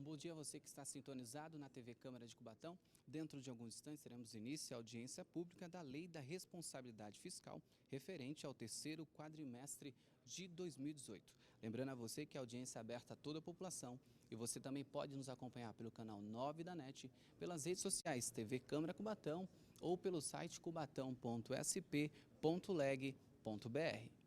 Um bom dia a você que está sintonizado na TV Câmara de Cubatão. Dentro de alguns instantes, teremos início à audiência pública da Lei da Responsabilidade Fiscal referente ao terceiro quadrimestre de 2018. Lembrando a você que a audiência é aberta a toda a população e você também pode nos acompanhar pelo canal 9 da NET, pelas redes sociais TV Câmara Cubatão ou pelo site cubatão.sp.leg.br.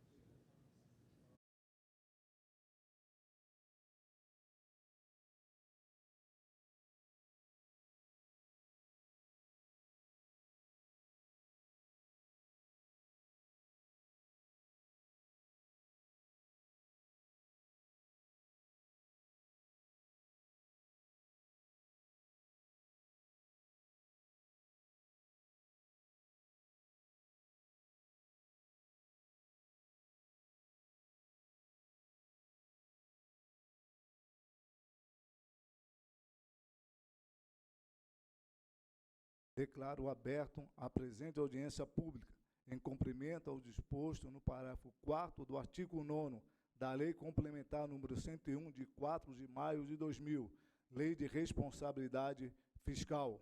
Declaro aberto a presente audiência pública, em cumprimento ao disposto no parágrafo 4º do artigo 9º da Lei Complementar número 101, de 4 de maio de 2000, Lei de Responsabilidade Fiscal.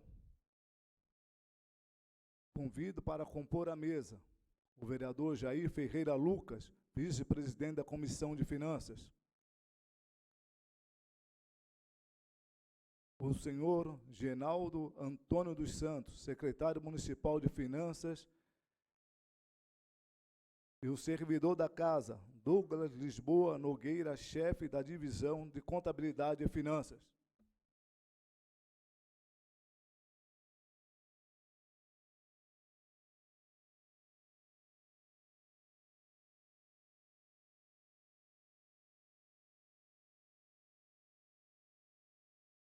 Convido para compor a mesa o vereador Jair Ferreira Lucas, vice-presidente da Comissão de Finanças. O senhor Genaldo Antônio dos Santos, secretário municipal de Finanças, e o servidor da Casa, Douglas Lisboa Nogueira, chefe da Divisão de Contabilidade e Finanças.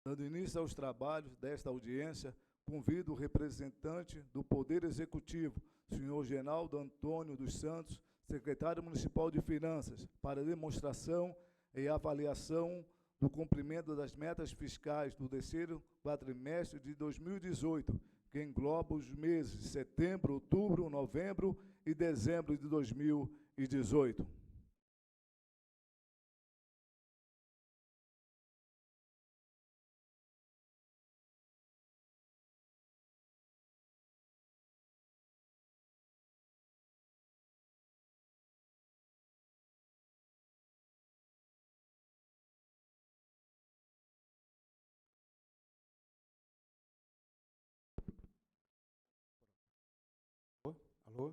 Dando início aos trabalhos desta audiência, convido o representante do Poder Executivo, senhor Genaldo Antônio dos Santos, secretário municipal de Finanças, para demonstração e avaliação do cumprimento das metas fiscais do terceiro quadrimestre de 2018, que engloba os meses de setembro, outubro, novembro e dezembro de 2018. Alô?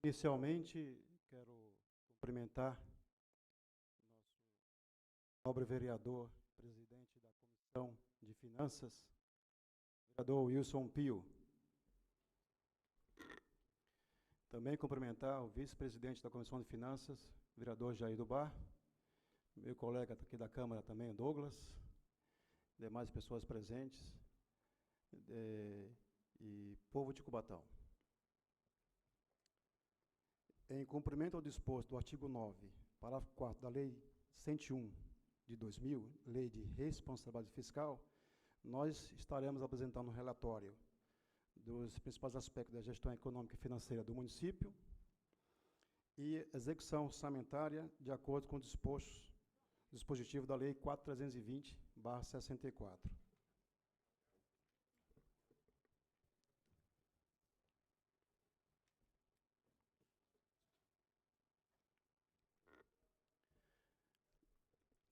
Inicialmente, quero cumprimentar nosso nobre vereador, presidente da Comissão de Finanças, vereador Wilson Pio. Também cumprimentar o vice-presidente da Comissão de Finanças, vereador Jair do Bar, meu colega aqui da Câmara também, Douglas, demais pessoas presentes, e povo de Cubatão. Em cumprimento ao disposto do artigo 9, parágrafo 4º da Lei 101 de 2000, Lei de Responsabilidade Fiscal, nós estaremos apresentando um relatório dos principais aspectos da gestão econômica e financeira do município e execução orçamentária de acordo com o dispositivo da Lei 4.320/64.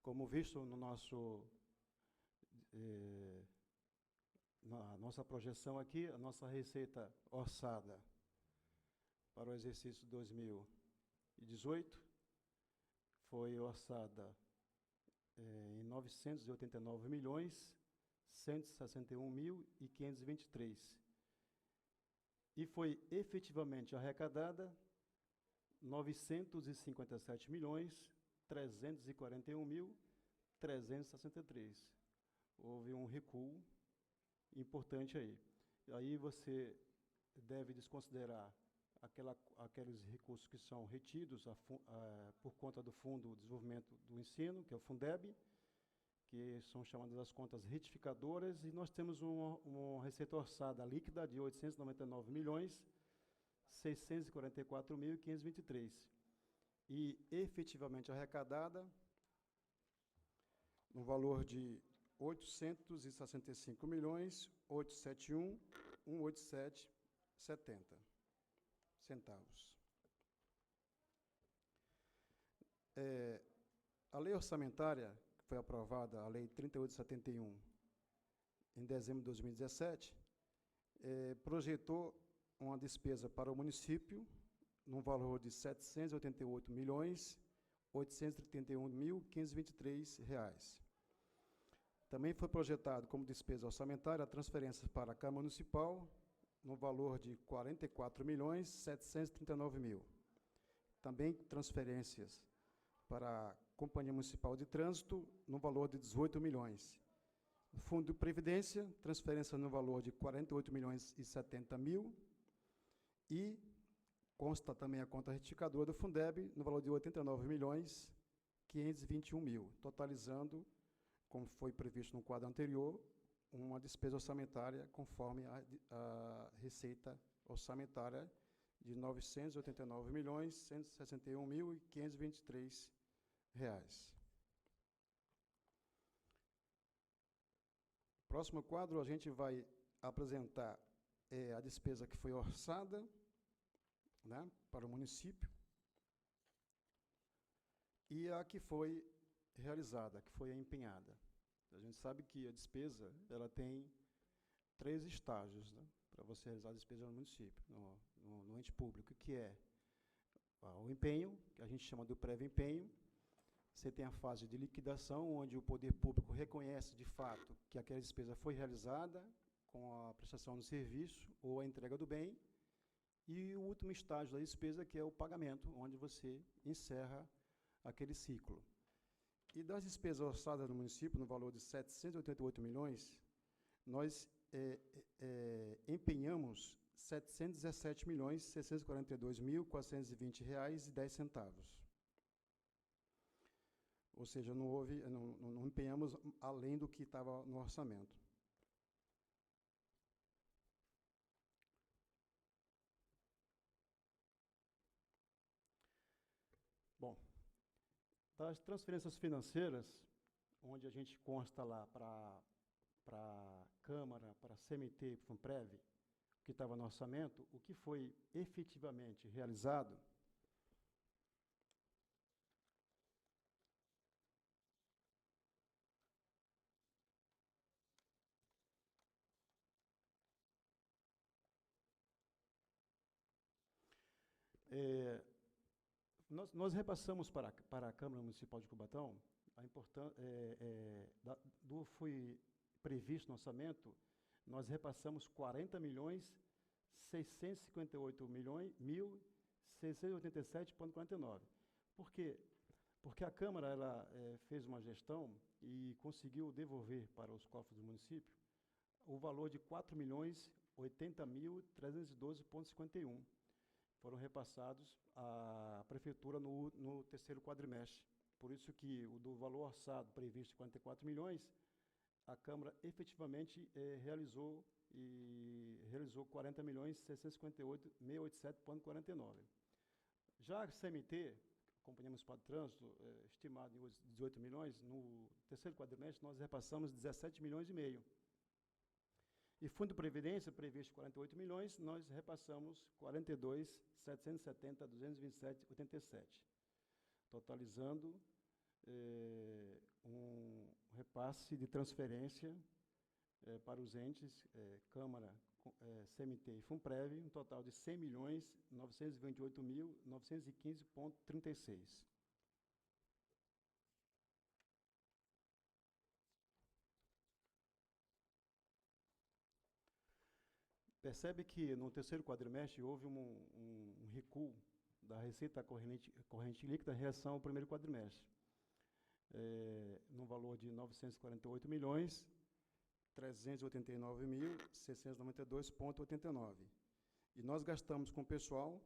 Como visto no na nossa projeção aqui, a nossa receita orçada para o exercício 2018 foi orçada em 989.161.523 e foi efetivamente arrecadada 957.341.363. Houve um recuo importante aí. E aí você deve desconsiderar aqueles recursos que são retidos por conta do Fundo de Desenvolvimento do Ensino, que é o Fundeb, que são chamadas as contas retificadoras, e nós temos uma receita orçada líquida de 899.644.523. E efetivamente arrecadada no valor de 865.871.187,70 centavos. A lei orçamentária, que foi aprovada, a Lei 3871, em dezembro de 2017, projetou uma despesa para o município no valor de R$ 788.831.523. Também foi projetado como despesa orçamentária a transferência para a Câmara Municipal no valor de R$ 44.739.000. Também transferências para a Companhia Municipal de Trânsito no valor de 18 milhões. Fundo de Previdência, transferência no valor de 48.070.000 e consta também a conta retificadora do Fundeb no valor de 89.521.000, totalizando, como foi previsto no quadro anterior, uma despesa orçamentária conforme a receita orçamentária de R$ 989.161.523. Próximo quadro, a gente vai apresentar a despesa que foi orçada, né, para o município e a que foi realizada, que foi empenhada. A gente sabe que a despesa ela tem 3 estágios, né, para você realizar a despesa no município, no ente público, que é o empenho, que a gente chama do prévio empenho. Você tem a fase de liquidação, onde o poder público reconhece de fato que aquela despesa foi realizada com a prestação do serviço ou a entrega do bem. E o último estágio da despesa, que é o pagamento, onde você encerra aquele ciclo. E das despesas orçadas no município, no valor de 788 milhões, nós empenhamos R$ 717.642.420,10. Ou seja, não empenhamos além do que estava no orçamento. Bom, das transferências financeiras, onde a gente consta lá para a Câmara, para a CMT e para o FUNPREV, que estava no orçamento, o que foi efetivamente realizado, nós repassamos para a Câmara Municipal de Cubatão, foi previsto no orçamento, nós repassamos 40.658.687,49. Por quê? Porque a Câmara ela, fez uma gestão e conseguiu devolver para os cofres do município o valor de R$ 4.080.312,51. Foram repassados à Prefeitura no terceiro quadrimestre. Por isso que o do valor orçado previsto de 44 milhões, a Câmara efetivamente realizou 40.658.687,49. Já a CMT, Companhia Municipal de Trânsito, estimado em 18 milhões, no terceiro quadrimestre nós repassamos 17 milhões e meio. E Fundo de Previdência, previsto 48 milhões, nós repassamos 42.770.227,87, totalizando um repasse de transferência para os entes Câmara, CMT e FUNPREV, um total de 100.928.915,36. Percebe que no terceiro quadrimestre houve um recuo da receita corrente líquida em relação ao primeiro quadrimestre, no valor de R$ 948.389.692,89. E nós gastamos com o pessoal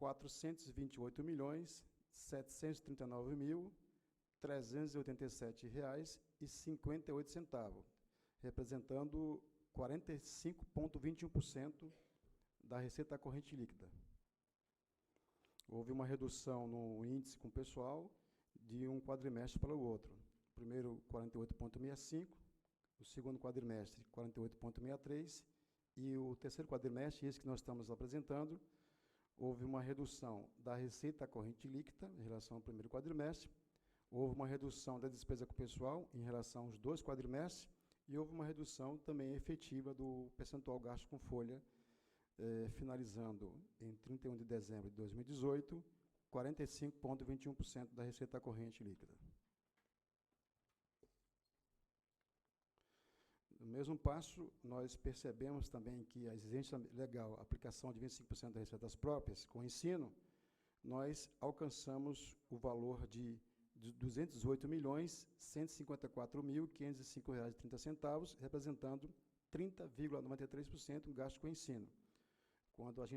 R$ 428.739.387,58, representando 45,21% da receita corrente líquida. Houve uma redução no índice com o pessoal de um quadrimestre para o outro. primeiro 48,65, o segundo quadrimestre 48,63 e o terceiro quadrimestre, esse que nós estamos apresentando, houve uma redução da receita corrente líquida em relação ao primeiro quadrimestre, houve uma redução da despesa com o pessoal em relação aos 2 quadrimestres e houve uma redução também efetiva do percentual gasto com folha, finalizando em 31 de dezembro de 2018, 45,21% da receita corrente líquida. No mesmo passo, nós percebemos também que a exigência legal, a aplicação de 25% das receitas próprias com o ensino, nós alcançamos o valor de R$ 208.154.505,30, representando 30,93% do gasto com o ensino. Quando a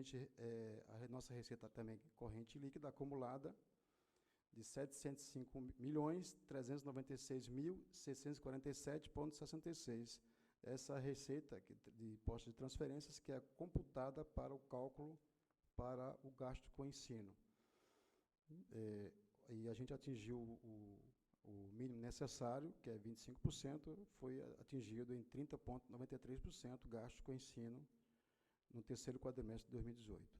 nossa receita também corrente líquida acumulada de R$ 705.396.647,66. Essa receita de imposto de transferências que é computada para o cálculo para o gasto com ensino. E a gente atingiu o mínimo necessário, que é 25%, foi atingido em 30,93% gasto com ensino no terceiro quadrimestre de 2018.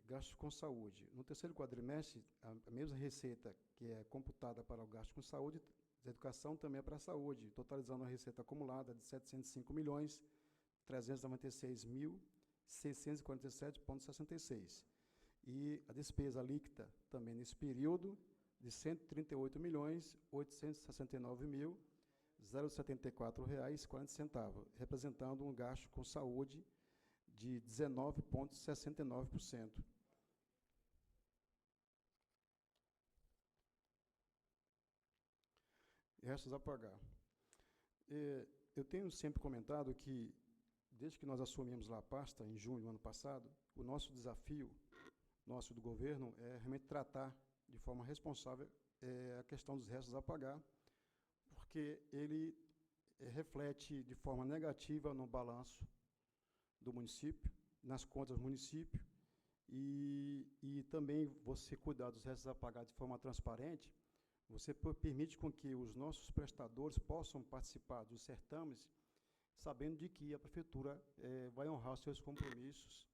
Gastos com saúde. No terceiro quadrimestre, a mesma receita que é computada para o gasto com saúde, a educação também é para a saúde, totalizando a receita acumulada de R$ 705.396.647,66. E a despesa líquida, também nesse período, de R$ 138.869.074,40, representando um gasto com saúde de 19,69%. Restos a pagar. Eu tenho sempre comentado que, desde que nós assumimos lá a pasta, em junho do ano passado, o nosso desafio, nosso do governo, é realmente tratar de forma responsável a questão dos restos a pagar, porque ele reflete de forma negativa no balanço do município, nas contas do município, e também você cuidar dos restos a pagar de forma transparente, você permite com que os nossos prestadores possam participar dos certames, sabendo de que a prefeitura vai honrar os seus compromissos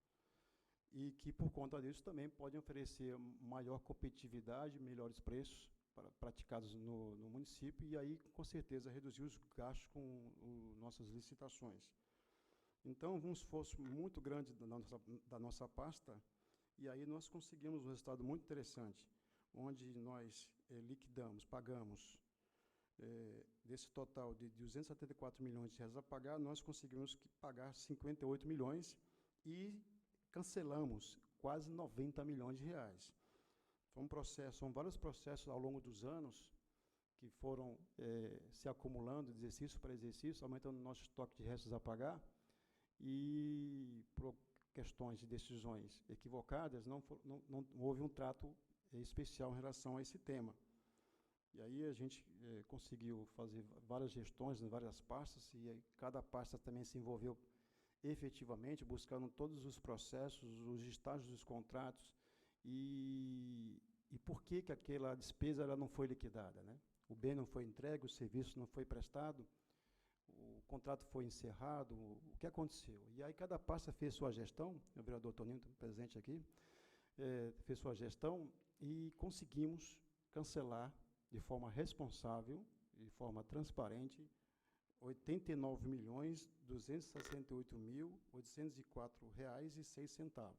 e que, por conta disso, também podem oferecer maior competitividade, melhores preços praticados no município e aí, com certeza, reduzir os gastos com nossas licitações. Então, um esforço muito grande da nossa pasta, e aí nós conseguimos um resultado muito interessante, onde nós liquidamos, pagamos, desse total de 274 milhões de reais a pagar, nós conseguimos pagar 58 milhões e cancelamos quase 90 milhões de reais. São vários processos ao longo dos anos que foram se acumulando, de exercício para exercício, aumentando o nosso estoque de restos a pagar, e por questões de decisões equivocadas, não houve um trato especial em relação a esse tema. E aí a gente conseguiu fazer várias gestões em várias pastas, e cada pasta também se envolveu efetivamente, buscando todos os processos, os estágios dos contratos, e por que aquela despesa ela não foi liquidada, né? O bem não foi entregue, o serviço não foi prestado, o contrato foi encerrado, o que aconteceu? E aí cada pasta fez sua gestão, o vereador Toninho presente aqui, fez sua gestão e conseguimos cancelar de forma responsável, de forma transparente, R$ 89.268.804,06.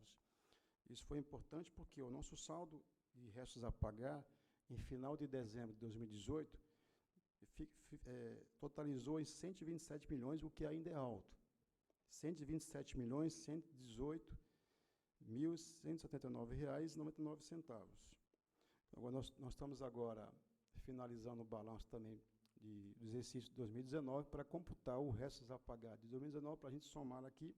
Isso foi importante porque o nosso saldo de restos a pagar, em final de dezembro de 2018, totalizou em 127 milhões, o que ainda é alto. 127.118.179,99. Agora, nós estamos agora finalizando o balanço também do exercício de 2019 para computar o restos a pagar de 2019 para a gente somar aqui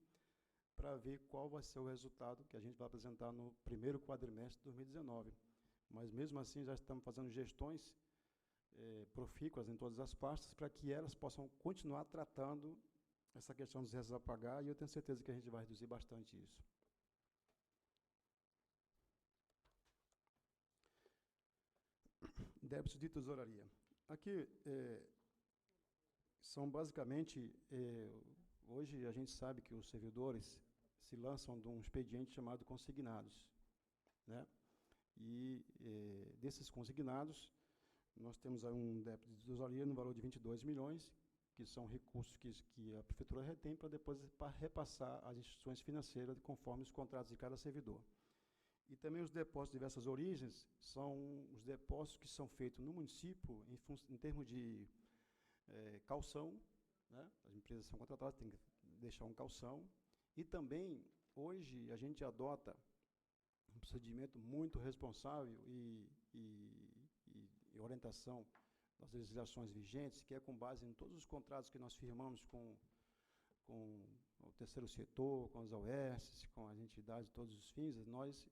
para ver qual vai ser o resultado que a gente vai apresentar no primeiro quadrimestre de 2019. Mas, mesmo assim, já estamos fazendo gestões profícuas em todas as pastas para que elas possam continuar tratando essa questão dos restos a pagar, e eu tenho certeza que a gente vai reduzir bastante isso. débitos de tesouraria. Aqui são basicamente, hoje a gente sabe que os servidores se lançam de um expediente chamado consignados, né? E desses consignados, nós temos aí um débito de tesouraria no valor de 22 milhões, que são recursos que a prefeitura retém para depois repassar às instituições financeiras conforme os contratos de cada servidor. E também os depósitos de diversas origens são os depósitos que são feitos no município em termos de calção, né? As empresas são contratadas, têm que deixar um calção. E também, hoje, a gente adota um procedimento muito responsável e orientação das legislações vigentes, que é com base em todos os contratos que nós firmamos com o terceiro setor, com as OS, com as entidades de todos os fins, nós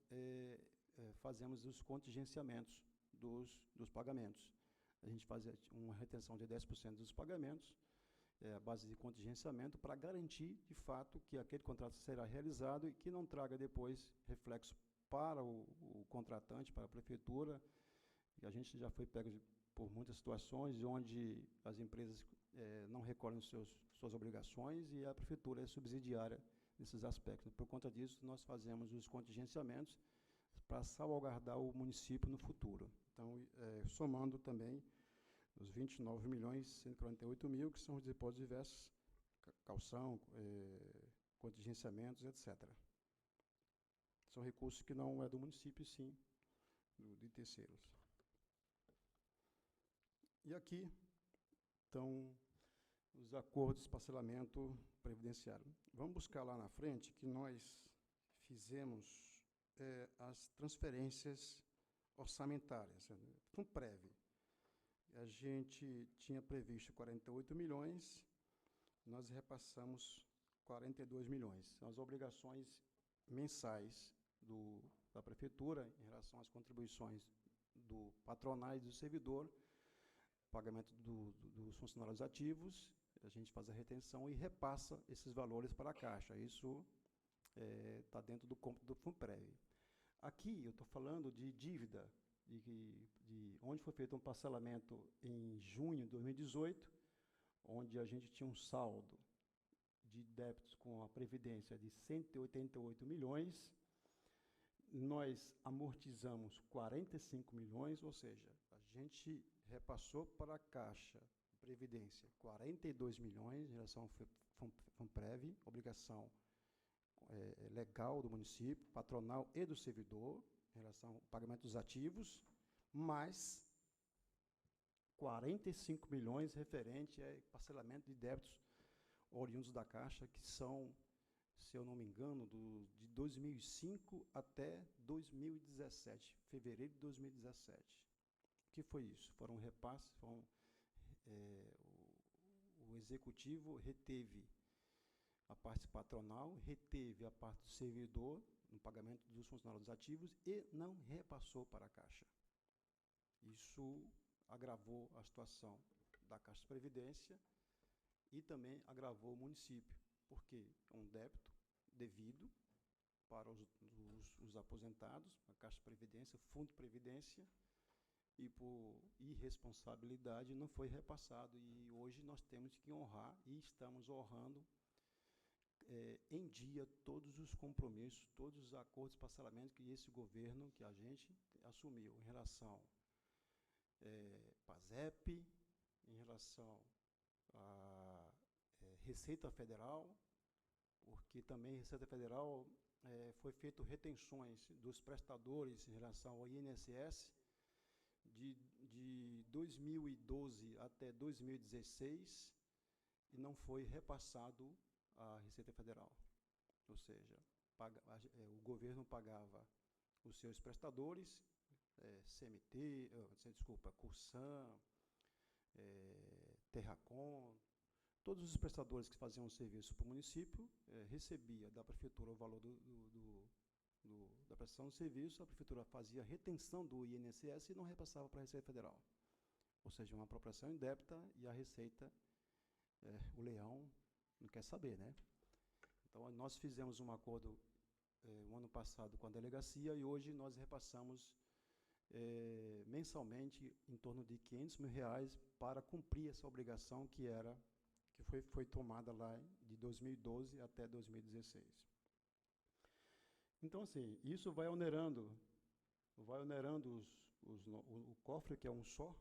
fazemos os contingenciamentos dos pagamentos. A gente faz uma retenção de 10% dos pagamentos, a base de contingenciamento, para garantir, de fato, que aquele contrato será realizado e que não traga depois reflexo para o contratante, para a prefeitura. E a gente já foi pego por muitas situações onde as empresas não recolhem suas obrigações e a prefeitura é subsidiária nesses aspectos. Por conta disso, nós fazemos os contingenciamentos para salvaguardar o município no futuro. Então, somando também os 29.148.000, que são os depósitos diversos, calção, contingenciamentos, etc. São recursos que não é do município, sim, de terceiros. E aqui estão os acordos de parcelamento previdenciário. Vamos buscar lá na frente que nós fizemos as transferências orçamentárias, FUNPREV. A gente tinha previsto 48 milhões, nós repassamos 42 milhões. São as obrigações mensais da prefeitura em relação às contribuições do patronais do servidor, pagamento dos funcionários ativos, a gente faz a retenção e repassa esses valores para a Caixa. Isso está dentro do cômputo do FUNPREV. Aqui eu estou falando de dívida, de onde foi feito um parcelamento em junho de 2018, onde a gente tinha um saldo de débitos com a Previdência de 188 milhões, nós amortizamos 45 milhões, ou seja, a gente repassou para a Caixa de Previdência 42 milhões em relação ao FUNPREV, obrigação legal do município, patronal e do servidor, em relação ao pagamento dos ativos, mais 45 milhões referente a parcelamento de débitos oriundos da Caixa, que são, se eu não me engano, de 2005 até 2017, fevereiro de 2017. O que foi isso? Foram repasses, o Executivo reteve a parte patronal, reteve a parte do servidor no pagamento dos funcionários ativos e não repassou para a Caixa. Isso agravou a situação da Caixa de Previdência e também agravou o município, porque é um débito devido para os aposentados, a Caixa de Previdência, Fundo de Previdência, e por irresponsabilidade não foi repassado. E hoje nós temos que honrar, e estamos honrando em dia todos os compromissos, todos os acordos de parcelamento que esse governo, que a gente assumiu em relação PASEP, em relação à Receita Federal, porque também Receita Federal foi feito retenções dos prestadores em relação ao INSS de 2012 até 2016 e não foi repassado à Receita Federal. Ou seja, o governo pagava os seus prestadores, Cursan, Terracom, todos os prestadores que faziam serviço para o município recebia da prefeitura o valor da prestação de serviço, a prefeitura fazia retenção do INSS e não repassava para a Receita Federal. Ou seja, uma apropriação indébita e a Receita, o leão, não quer saber, né? Então, nós fizemos um acordo o ano passado com a delegacia e hoje nós repassamos mensalmente em torno de R$500 mil para cumprir essa obrigação que foi tomada lá de 2012 até 2016. Então, assim, isso vai onerando o cofre, que é um só,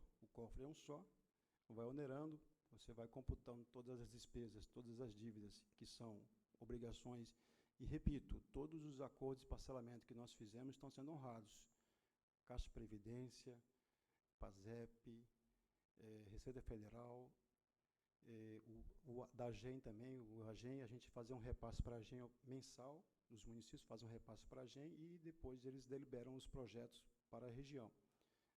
vai onerando, você vai computando todas as despesas, todas as dívidas que são obrigações, e repito, todos os acordos de parcelamento que nós fizemos estão sendo honrados. Caixa de Previdência, PASEP, Receita Federal, da AGEM também, o AGEM, a gente fazia um repasse para a AGEM mensal, os municípios fazem um repasse para a AGEM e depois eles deliberam os projetos para a região.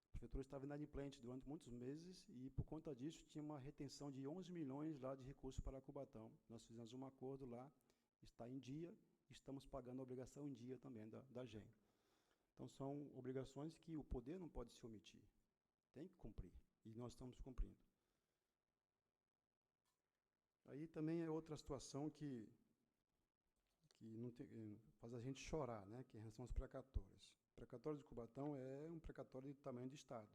A prefeitura estava inadimplente durante muitos meses e, por conta disso, tinha uma retenção de 11 milhões lá de recursos para Cubatão. Nós fizemos um acordo lá, está em dia, estamos pagando a obrigação em dia também da AGEM. Então, são obrigações que o poder não pode se omitir, tem que cumprir, e nós estamos cumprindo. Aí também é outra situação que não faz a gente chorar, né, que são os precatórios. O precatório de Cubatão é um precatório de tamanho de Estado.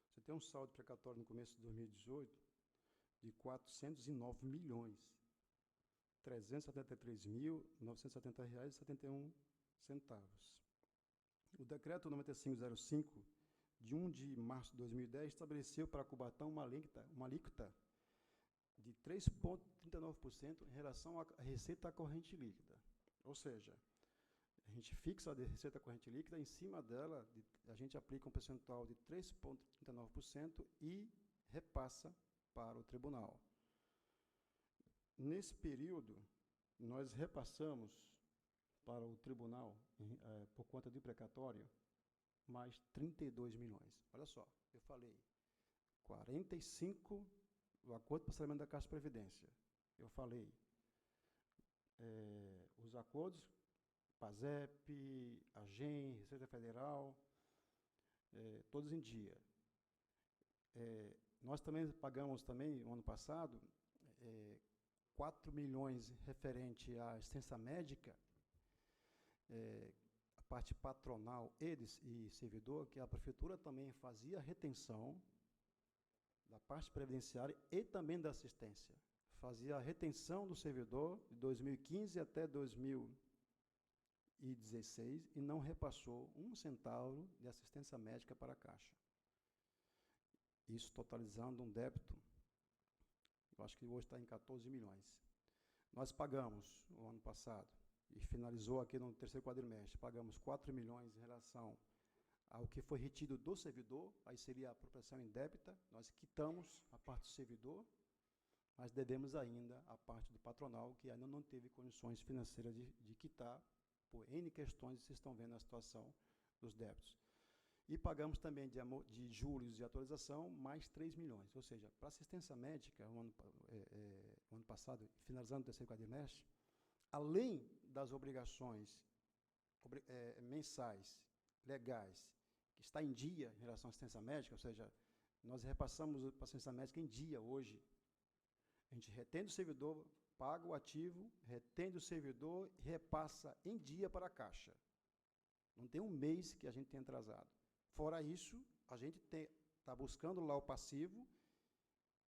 Você tem um saldo precatório no começo de 2018 de R$409 milhões, R$373.970,71. O decreto 9505, de 1 de março de 2010, estabeleceu para Cubatão uma alíquota de 3,39% em relação à receita corrente líquida. Ou seja, a gente fixa a receita corrente líquida, em cima dela a gente aplica um percentual de 3,39% e repassa para o tribunal. Nesse período, nós repassamos para o tribunal, por conta de precatório, mais 32 milhões. Olha só, eu falei 45 o acordo de parcelamento da Caixa de Previdência. Eu falei os acordos PASEP, AGEM, Receita Federal, todos em dia. Nós também pagamos também, no ano passado, 4 milhões referente à assistência médica, a parte patronal e servidor, que a prefeitura também fazia retenção da parte previdenciária e também da assistência. Fazia a retenção do servidor de 2015 até 2016 e não repassou um centavo de assistência médica para a Caixa. Isso totalizando um débito, eu acho que hoje está em 14 milhões. Nós pagamos, o ano passado, e finalizou aqui no terceiro quadrimestre, pagamos 4 milhões em relação ao que foi retido do servidor, aí seria a apropriação indébita, nós quitamos a parte do servidor, mas devemos ainda a parte do patronal, que ainda não teve condições financeiras de quitar, por N questões, vocês estão vendo a situação dos débitos. E pagamos também de juros e atualização mais 3 milhões, ou seja, para assistência médica, o ano passado, finalizando o terceiro quadrimestre, além das obrigações mensais, legais, que está em dia em relação à assistência médica, ou seja, nós repassamos a assistência médica em dia hoje. A gente retende o servidor, paga o ativo, retende o servidor e repassa em dia para a Caixa. Não tem um mês que a gente tenha atrasado. Fora isso, a gente está buscando lá o passivo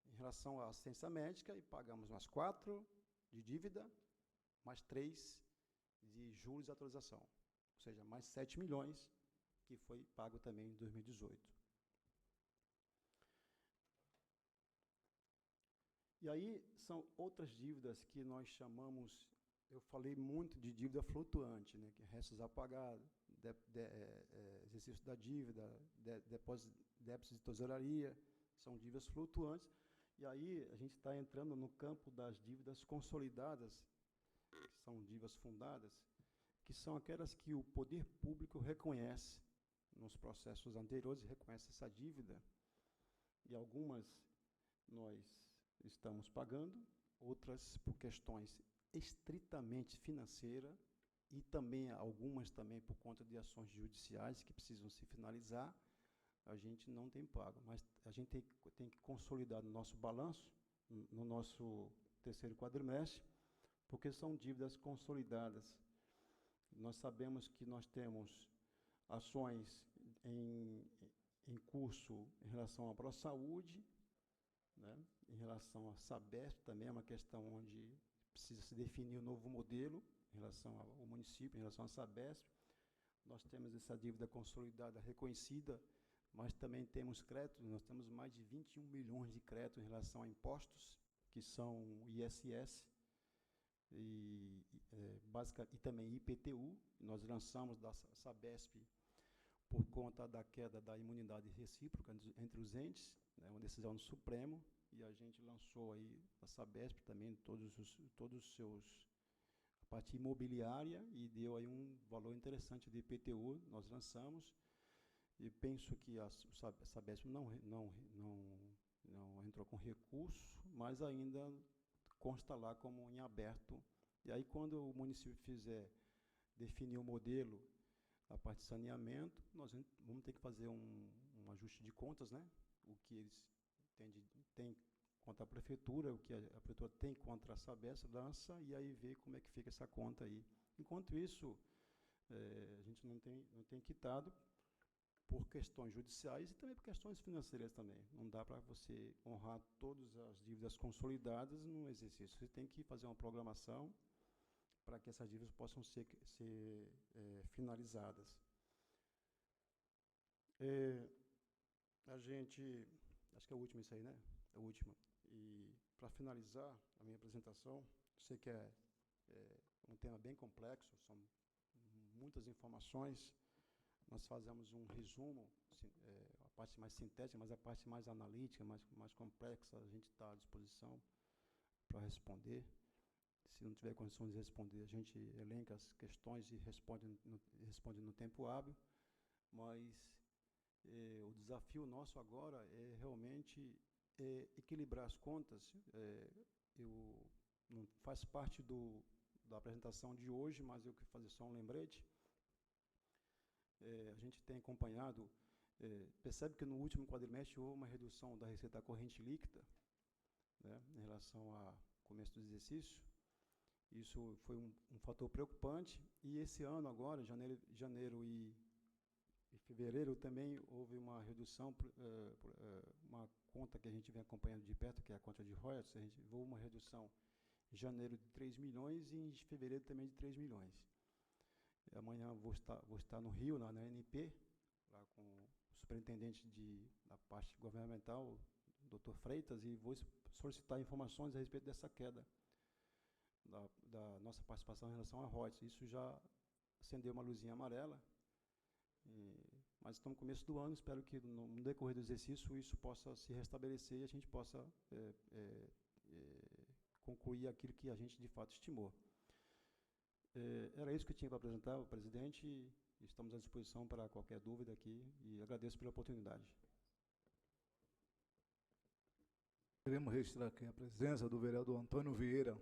em relação à assistência médica e pagamos mais 4 de dívida, mais 3 de juros e atualização. Ou seja, mais 7 milhões que foi pago também em 2018. E aí são outras dívidas que nós chamamos, eu falei muito de dívida flutuante, né, que é restos a pagar, exercício da dívida, débitos de tesouraria, são dívidas flutuantes. E aí a gente está entrando no campo das dívidas consolidadas, que são dívidas fundadas, que são aquelas que o poder público reconhece nos processos anteriores, reconhece essa dívida, e algumas nós estamos pagando, outras por questões estritamente financeiras, e também algumas também por conta de ações judiciais que precisam se finalizar, a gente não tem pago, mas a gente tem que consolidar no nosso balanço, no nosso terceiro quadrimestre, porque são dívidas consolidadas. Nós sabemos que nós temos ações em curso em relação à ProSaúde, né? Em relação à Sabesp também é uma questão onde precisa se definir um novo modelo em relação ao município, em relação à Sabesp. Nós temos essa dívida consolidada reconhecida, mas também temos créditos, nós temos mais de 21 milhões de créditos em relação a impostos, que são ISS e também IPTU. Nós lançamos da Sabesp por conta da queda da imunidade recíproca entre os entes, né, uma decisão do Supremo, e a gente lançou aí a Sabesp também, todos os seus, a parte imobiliária, e deu aí um valor interessante de IPTU, nós lançamos, e penso que a Sabesp não entrou com recurso, mas ainda consta lá como em aberto. E aí, quando o município definir o modelo, a parte de saneamento, nós vamos ter que fazer um ajuste de contas, né? O que eles têm contra a prefeitura, o que a prefeitura tem contra a Sabesp, lança, e aí ver como é que fica essa conta aí. Enquanto isso, a gente não tem quitado por questões judiciais e também por questões financeiras também. Não dá para você honrar todas as dívidas consolidadas num exercício. Você tem que fazer uma programação para que essas dívidas possam ser finalizadas. A gente, acho que é o último isso aí, né? É o último. E para finalizar a minha apresentação, sei que é um tema bem complexo, são muitas informações. Nós fazemos um resumo, a parte mais sintética, mas a parte mais analítica, mais complexa, a gente está à disposição para responder. Se não tiver condições de responder, a gente elenca as questões e responde no tempo hábil, mas o desafio nosso agora é realmente equilibrar as contas. Não faz parte da apresentação de hoje, mas eu quero fazer só um lembrete. A gente tem acompanhado, percebe que no último quadrimestre houve uma redução da receita corrente líquida, né, em relação ao começo do exercício. Isso foi um fator preocupante, e esse ano agora, janeiro e fevereiro, também houve uma redução, uma conta que a gente vem acompanhando de perto, que é a conta de royalties. Houve uma redução em janeiro de 3 milhões e em fevereiro também de 3 milhões. Amanhã vou estar no Rio, na ANP, lá com o superintendente da parte governamental, o Dr. Freitas, e vou solicitar informações a respeito dessa queda da nossa participação em relação a royalties. Isso já acendeu uma luzinha amarela, mas estamos no começo do ano, espero que no decorrer do exercício isso possa se restabelecer e a gente possa concluir aquilo que a gente de fato estimou. Era isso que eu tinha para apresentar, presidente, e estamos à disposição para qualquer dúvida aqui, e agradeço pela oportunidade. Queremos registrar aqui a presença do vereador Antônio Vieira.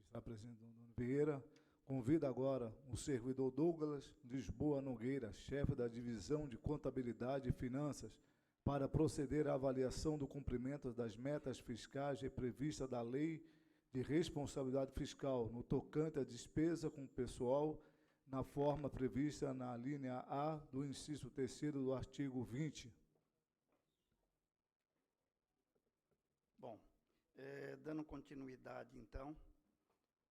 Está presente o Antônio Vieira. Convido agora o servidor Douglas Lisboa Nogueira, chefe da Divisão de Contabilidade e Finanças, para proceder à avaliação do cumprimento das metas fiscais previstas da Lei de Responsabilidade Fiscal, no tocante à despesa com pessoal, na forma prevista na linha A do inciso 3º do artigo 20. Bom, dando continuidade, então,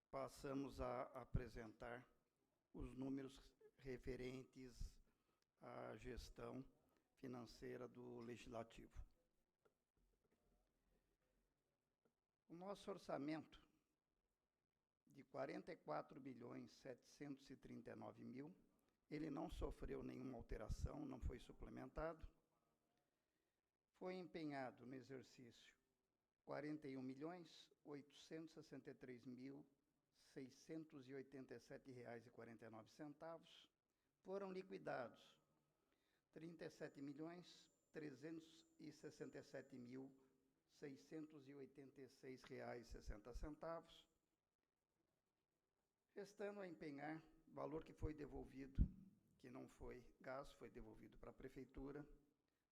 passamos a apresentar os números referentes à gestão financeira do Legislativo. O nosso orçamento de 44.739.000, ele não sofreu nenhuma alteração, não foi suplementado. Foi empenhado no exercício 41.863.687,49. Foram liquidados 37.367.686,60. Restando a empenhar valor que foi devolvido, que não foi gasto, foi devolvido para a Prefeitura,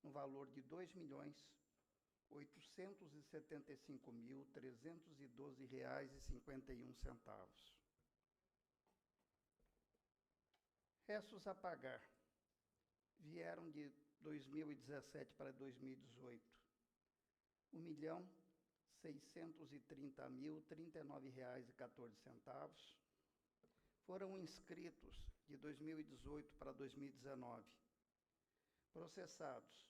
no valor de R$ 2.875.312,51. Restos a pagar vieram de 2017 para 2018, R$1.630.039,14. Foram inscritos de 2018 para 2019, processados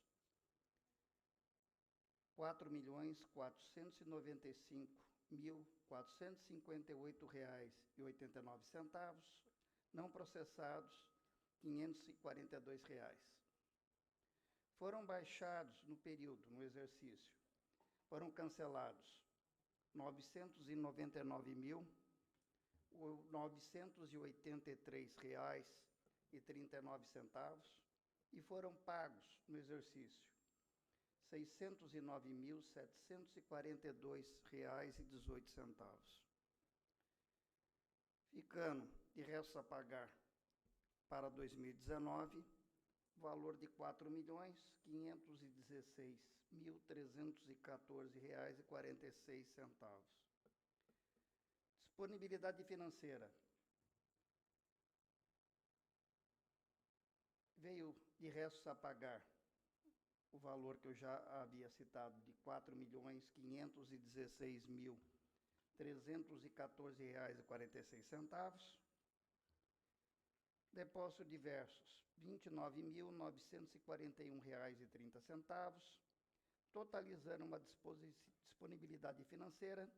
R$4.495.458,89, não processados R$542. Foram baixados no período, no exercício, foram cancelados R$999.983,39 e foram pagos no exercício R$609.742,18. Ficando de restos a pagar para 2019, valor de R$4.516.314,46. Disponibilidade financeira. Veio de restos a pagar o valor que eu já havia citado, de R$4.516.314,46. Depósito diversos, R$29.941,30, totalizando uma disponibilidade financeira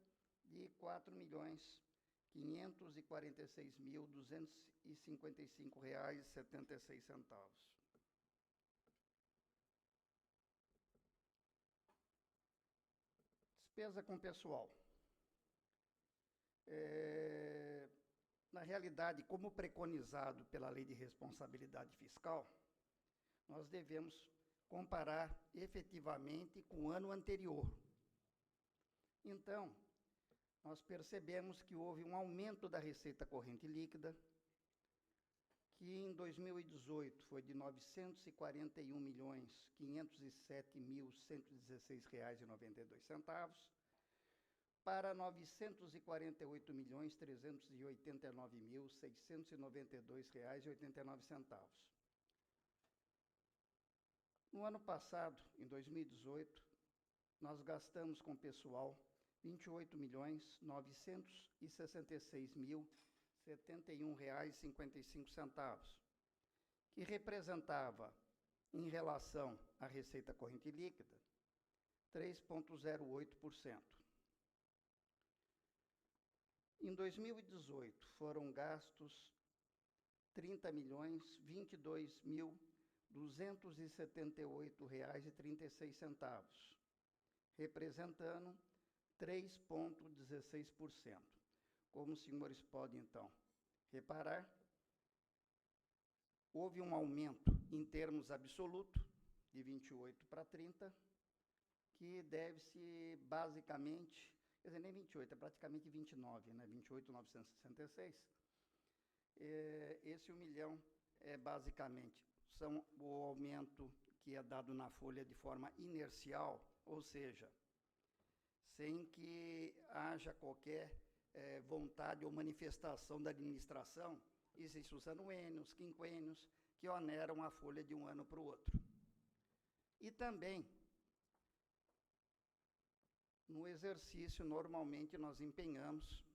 de R$4.546.255,76. Despesa com pessoal. Na realidade, como preconizado pela Lei de Responsabilidade Fiscal, nós devemos comparar efetivamente com o ano anterior. Então, nós percebemos que houve um aumento da receita corrente líquida, que em 2018 foi de R$941.507.116,92, para R$948.389.692,89. No ano passado, em 2018, nós gastamos com pessoal R$28.966.071,55, que representava, em relação à receita corrente líquida, 3,08%. Em 2018, foram gastos R$30.022.278,36, representando 3,16%. Como os senhores podem, então, reparar, houve um aumento em termos absolutos de 28 para 30, que deve-se basicamente, quer dizer, nem 28, é praticamente 29, né? 28.966. Esse 1 milhão é basicamente são o aumento que é dado na folha de forma inercial, ou seja, sem que haja qualquer vontade ou manifestação da administração, existem os anuênios, quinquênios, que oneram a folha de um ano para o outro. E também, no exercício, normalmente nós empenhamos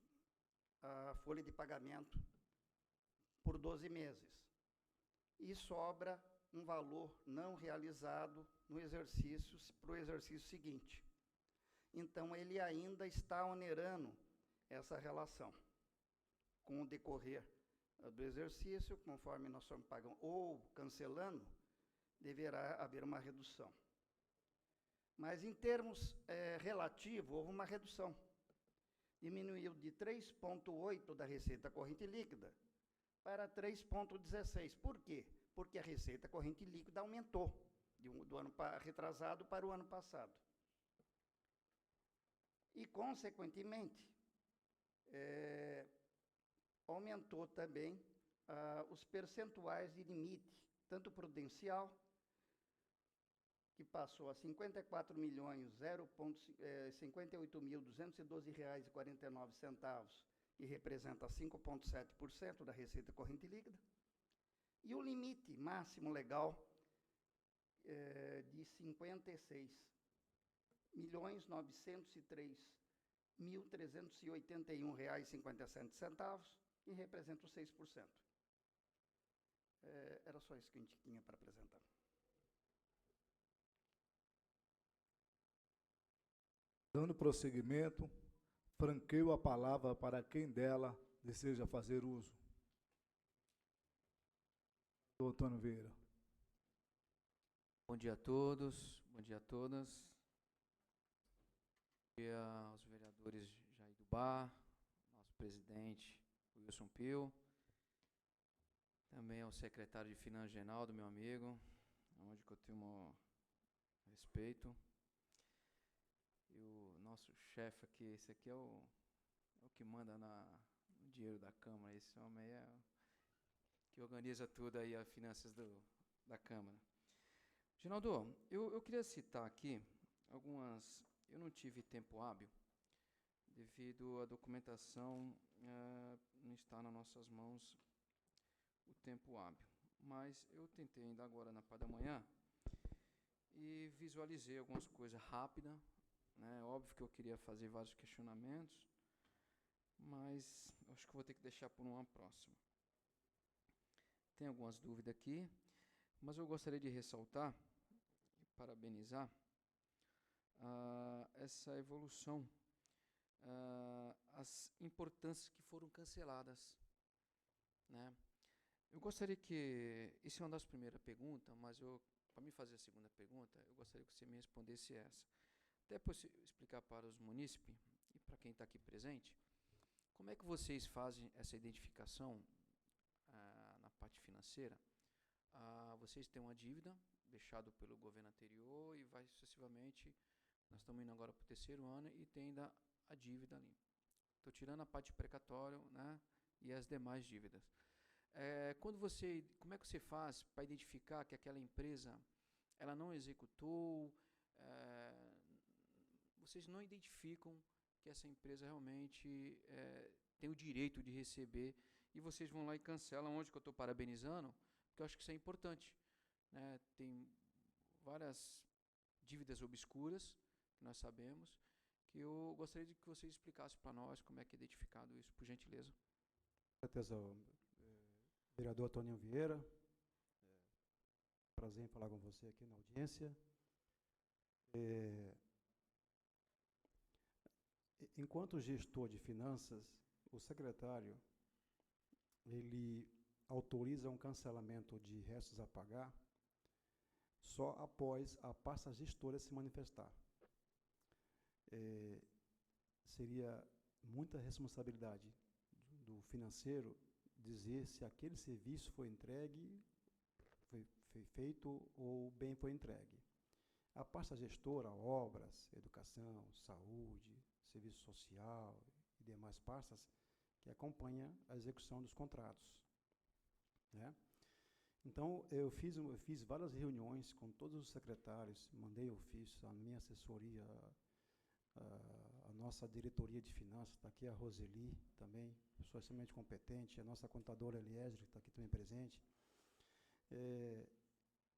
a folha de pagamento por 12 meses. E sobra um valor não realizado no exercício, para o exercício seguinte. Então, ele ainda está onerando essa relação. Com o decorrer do exercício, conforme nós estamos pagando ou cancelando, deverá haver uma redução. Mas, em termos relativos, houve uma redução. Diminuiu de 3,8% da receita corrente líquida para 3,16%. Por quê? Porque a receita corrente líquida aumentou do ano retrasado para o ano passado. E, consequentemente, aumentou também os percentuais de limite, tanto prudencial, que passou a R$58.212,49, que representa 5,7% da receita corrente líquida, e o limite máximo legal de R$ 56.903.381,57, que representa os 6%. Era só isso que a gente tinha para apresentar. Dando prosseguimento, franqueio a palavra para quem dela deseja fazer uso. Doutor Antônio Vieira. Bom dia a todos, bom dia a todas. Bom dia aos vereadores Jair do Bar, nosso presidente Wilson Pio, também ao secretário de Finanças Genaldo, meu amigo, onde que eu tenho um respeito. E o nosso chefe aqui, esse aqui é o que manda no dinheiro da Câmara, esse homem aí é que organiza tudo aí, as finanças da Câmara. Ginaldo, eu queria citar aqui algumas... Eu não tive tempo hábil, devido à documentação não estar nas nossas mãos o tempo hábil. Mas eu tentei ainda agora na parte da manhã e visualizei algumas coisas rápidas, né? Óbvio que eu queria fazer vários questionamentos, mas acho que vou ter que deixar por uma próxima. Tem algumas dúvidas aqui, mas eu gostaria de ressaltar e parabenizar essa evolução, as importâncias que foram canceladas, né? Eu gostaria que, isso é uma das primeiras perguntas, mas para me fazer a segunda pergunta, eu gostaria que você me respondesse essa. Até para explicar para os munícipes e para quem está aqui presente, como é que vocês fazem essa identificação na parte financeira? Vocês têm uma dívida deixada pelo governo anterior e vai sucessivamente, nós estamos indo agora para o 3º ano e tem ainda a dívida ali. Estou tirando a parte precatória, né, e as demais dívidas. Como é que você faz para identificar que aquela empresa ela não executou, vocês não identificam que essa empresa realmente tem o direito de receber e vocês vão lá e cancelam, onde que eu estou parabenizando, porque eu acho que isso é importante, né? Tem várias dívidas obscuras, que nós sabemos, que eu gostaria de que vocês explicassem para nós como é que é identificado isso, por gentileza. Com certeza, vereador Toninho Vieira, prazer em falar com você aqui na audiência. Enquanto gestor de finanças, o secretário, ele autoriza um cancelamento de restos a pagar só após a pasta gestora se manifestar. Seria muita responsabilidade do financeiro dizer se aquele serviço foi entregue, foi feito ou bem foi entregue. A pasta gestora, obras, educação, saúde, serviço social e demais pastas que acompanham a execução dos contratos, né? Então, eu fiz várias reuniões com todos os secretários, mandei ofício, a minha assessoria, a nossa diretoria de finanças, está aqui a Roseli também, pessoa extremamente competente, a nossa contadora Eliesre, que está aqui também presente.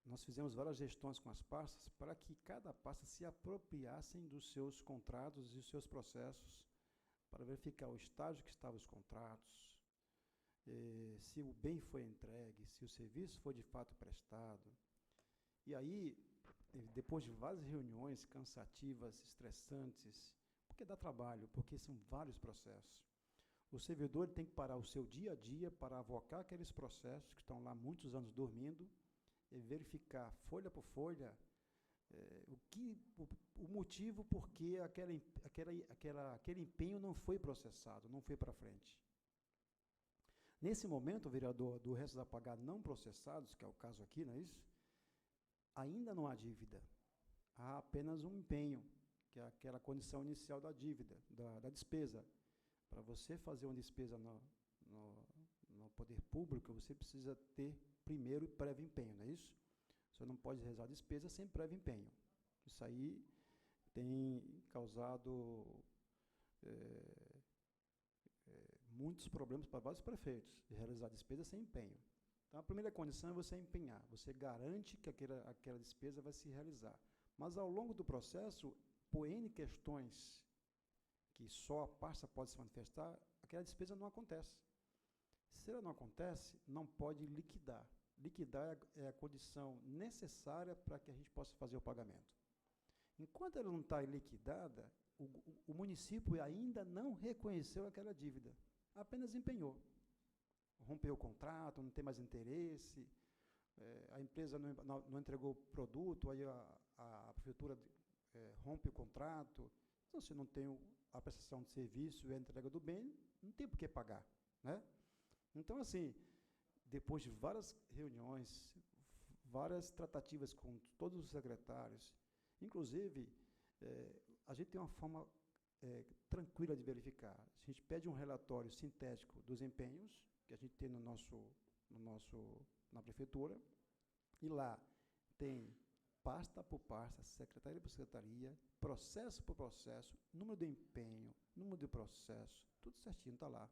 Nós fizemos várias gestões com as pastas para que cada pasta se apropriassem dos seus contratos e os seus processos para verificar o estágio que estavam os contratos, se o bem foi entregue, se o serviço foi de fato prestado. E aí, depois de várias reuniões cansativas, estressantes, porque dá trabalho, porque são vários processos, o servidor tem que parar o seu dia a dia para avocar aqueles processos que estão lá muitos anos dormindo e verificar folha por folha o motivo por que aquele empenho não foi processado, não foi para frente. Nesse momento, vereador, do restos a pagar não processados, que é o caso aqui, não é isso? Ainda não há dívida. Há apenas um empenho, que é aquela condição inicial da dívida, da despesa. Para você fazer uma despesa no poder público, você precisa ter primeiro prévio empenho, não é isso? Você não pode realizar a despesa sem prévio empenho. Isso aí tem causado muitos problemas para vários prefeitos, de realizar despesa sem empenho. Então, a primeira condição é você empenhar, você garante que aquela despesa vai se realizar. Mas, ao longo do processo, por N questões que só a pasta pode se manifestar, aquela despesa não acontece. Se ela não acontece, não pode liquidar. Liquidar é a condição necessária para que a gente possa fazer o pagamento. Enquanto ela não está liquidada, o município ainda não reconheceu aquela dívida, apenas empenhou. Rompeu o contrato, não tem mais interesse, a empresa não entregou o produto, aí a prefeitura rompe o contrato. Então, se não tem a prestação de serviço e a entrega do bem, não tem por que pagar, né? Então, assim, depois de várias reuniões, várias tratativas com todos os secretários, inclusive, a gente tem uma forma tranquila de verificar. A gente pede um relatório sintético dos empenhos, que a gente tem na prefeitura, e lá tem pasta por pasta, secretaria por secretaria, processo por processo, número de empenho, número de processo, tudo certinho, está lá.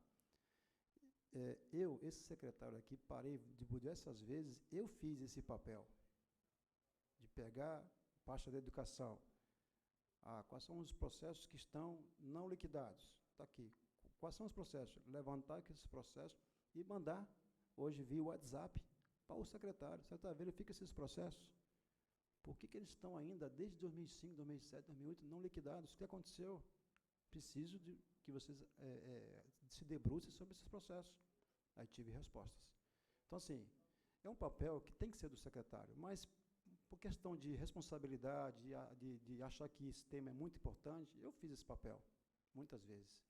Esse secretário aqui, parei de diversas vezes, eu fiz esse papel, de pegar pasta da educação. Quais são os processos que estão não liquidados? Está aqui. Quais são os processos? Levantar esses processos e mandar, hoje, via WhatsApp, para o secretário. O secretário verifica esses processos. Por que eles estão ainda, desde 2005, 2007, 2008, não liquidados? O que aconteceu? Preciso que vocês se debrucem sobre esses processos. Aí tive respostas. Então, assim, é um papel que tem que ser do secretário, mas por questão de responsabilidade, de achar que esse tema é muito importante, eu fiz esse papel, muitas vezes.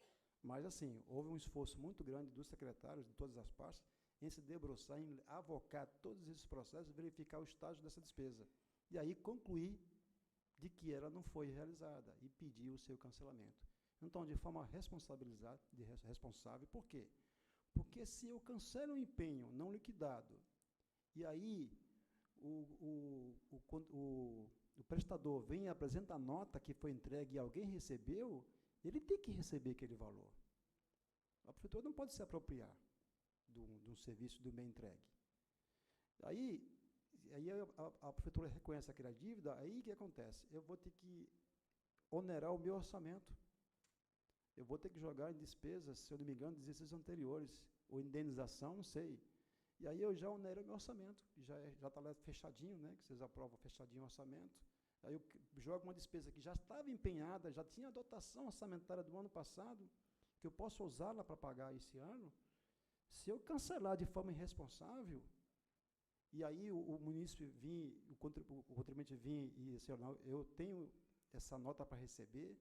Mas, assim, houve um esforço muito grande dos secretários, de todas as partes, em se debruçar, em avocar todos esses processos, verificar o estágio dessa despesa. E aí concluir de que ela não foi realizada e pedir o seu cancelamento. Então, de forma responsável, por quê? Porque se eu cancelo um empenho não liquidado, e aí o prestador vem e apresenta a nota que foi entregue e alguém recebeu, ele tem que receber aquele valor. A prefeitura não pode se apropriar de um serviço, do bem entregue. Aí a prefeitura reconhece aquela dívida, aí o que acontece? Eu vou ter que onerar o meu orçamento. Eu vou ter que jogar em despesas, se eu não me engano, de exercícios anteriores, ou indenização, não sei. E aí eu já onero o meu orçamento, já está lá fechadinho, né, que vocês aprovam fechadinho o orçamento. Aí eu jogo uma despesa que já estava empenhada, já tinha a dotação orçamentária do ano passado, que eu posso usá-la para pagar esse ano. Se eu cancelar de forma irresponsável, e aí o munícipe vir, o contribuinte vir e dizer, eu tenho essa nota para receber,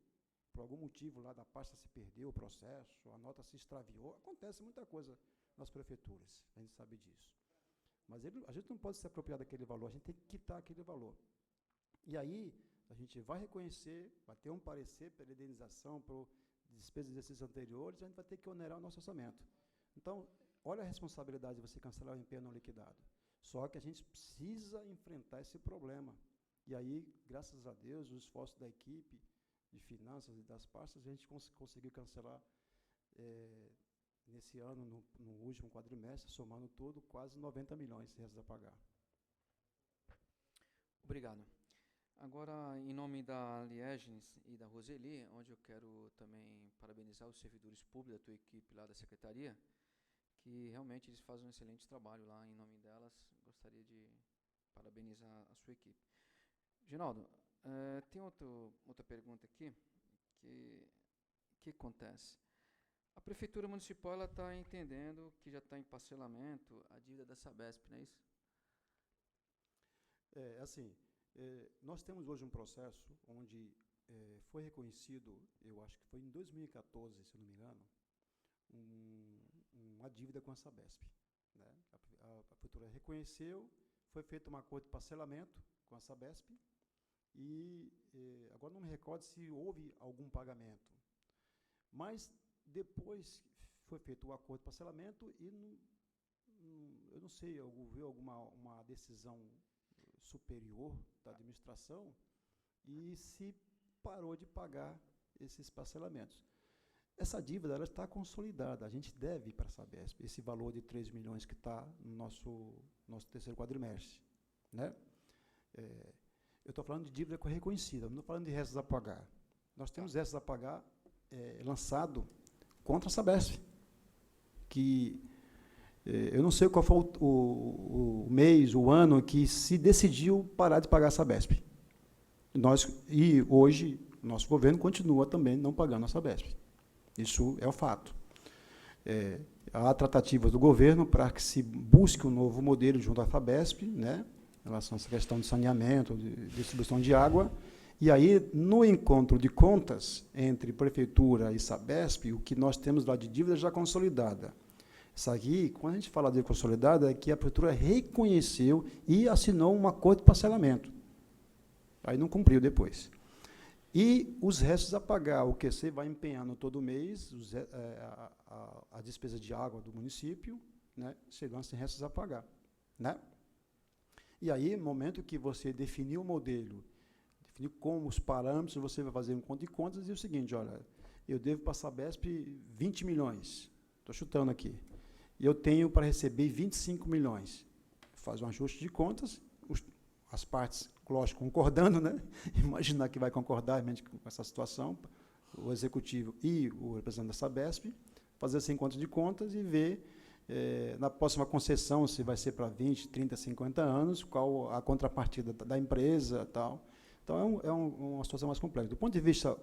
por algum motivo lá da pasta se perdeu o processo, a nota se extraviou, acontece muita coisa nas prefeituras, a gente sabe disso. Mas a gente não pode se apropriar daquele valor, a gente tem que quitar aquele valor. E aí, a gente vai reconhecer, vai ter um parecer pela indenização, por despesas de exercícios anteriores, a gente vai ter que onerar o nosso orçamento. Então, olha a responsabilidade de você cancelar o empenho não liquidado. Só que a gente precisa enfrentar esse problema. E aí, graças a Deus, o esforço da equipe de finanças e das pastas, a gente conseguiu cancelar nesse ano, no último quadrimestre, somando tudo, quase 90 milhões de reais a pagar. Obrigado. Agora, em nome da Liegens e da Roseli, onde eu quero também parabenizar os servidores públicos da tua equipe lá da secretaria, que realmente eles fazem um excelente trabalho lá. Em nome delas, gostaria de parabenizar a sua equipe. Geraldo, tem outra pergunta aqui, que acontece? A Prefeitura Municipal está entendendo que já está em parcelamento a dívida da Sabesp, não é isso? Nós temos hoje um processo onde foi reconhecido, eu acho que foi em 2014, se eu não me engano, uma dívida com a Sabesp, né? A Prefeitura reconheceu, foi feito um acordo de parcelamento com a Sabesp, e agora não me recordo se houve algum pagamento. Mas depois foi feito o acordo de parcelamento e eu não sei, houve uma decisão superior da administração e se parou de pagar esses parcelamentos. Essa dívida ela está consolidada, a gente deve para a Sabesp esse valor de 3 milhões que está no nosso terceiro quadrimestre. Né? Eu estou falando de dívida reconhecida, não estou falando de restos a pagar. Nós temos restos a pagar lançado contra a Sabesp, que eu não sei qual foi o mês, o ano que se decidiu parar de pagar a Sabesp. E hoje, nosso governo continua também não pagando a Sabesp. Isso é o fato. Há tratativas do governo para que se busque um novo modelo junto à Sabesp, né, em relação a essa questão de saneamento, de distribuição de água. E aí, no encontro de contas entre Prefeitura e Sabesp, o que nós temos lá de dívida já consolidada. Isso aqui, quando a gente fala de consolidada, é que a Prefeitura reconheceu e assinou um acordo de parcelamento. Aí não cumpriu depois. E os restos a pagar, o QC vai empenhando todo mês, a despesa de água do município, né, chegando sem restos a pagar. Né? E aí, no momento que você definir o modelo, definir como os parâmetros, você vai fazer um conto de contas e dizer o seguinte, olha, eu devo para a Sabesp 20 milhões, estou chutando aqui, e eu tenho para receber 25 milhões. Faz um ajuste de contas, as partes, lógico, concordando, né? Imaginar que vai concordar com essa situação, o executivo e o representante da Sabesp, fazer essa conta de contas e ver na próxima concessão se vai ser para 20, 30, 50 anos, qual a contrapartida da empresa e tal. Então, é uma situação mais complexa. Do ponto de vista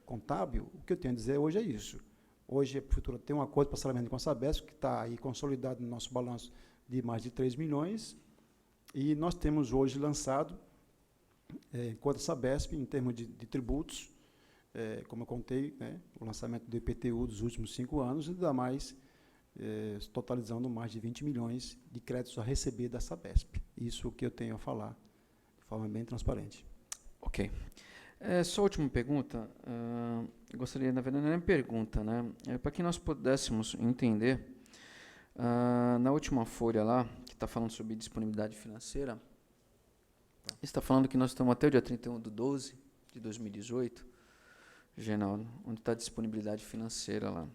contábil, o que eu tenho a dizer hoje é isso. Hoje, a Prefeitura tem um acordo de parcelamento com a Sabesp, que está aí consolidado no nosso balanço de mais de 3 milhões, e nós temos hoje lançado, enquanto a Sabesp, em termos de tributos, como eu contei, né, o lançamento do IPTU dos últimos 5 anos, e ainda mais, totalizando mais de 20 milhões de créditos a receber da Sabesp. Isso que eu tenho a falar, de forma bem transparente. Ok. Só a última pergunta, eu gostaria, na verdade, não é pergunta, né? Para que nós pudéssemos entender, na última folha lá, que está falando sobre disponibilidade financeira, está falando que nós estamos até o dia 31/12 de 2018, Genaldo, onde está a disponibilidade financeira lá.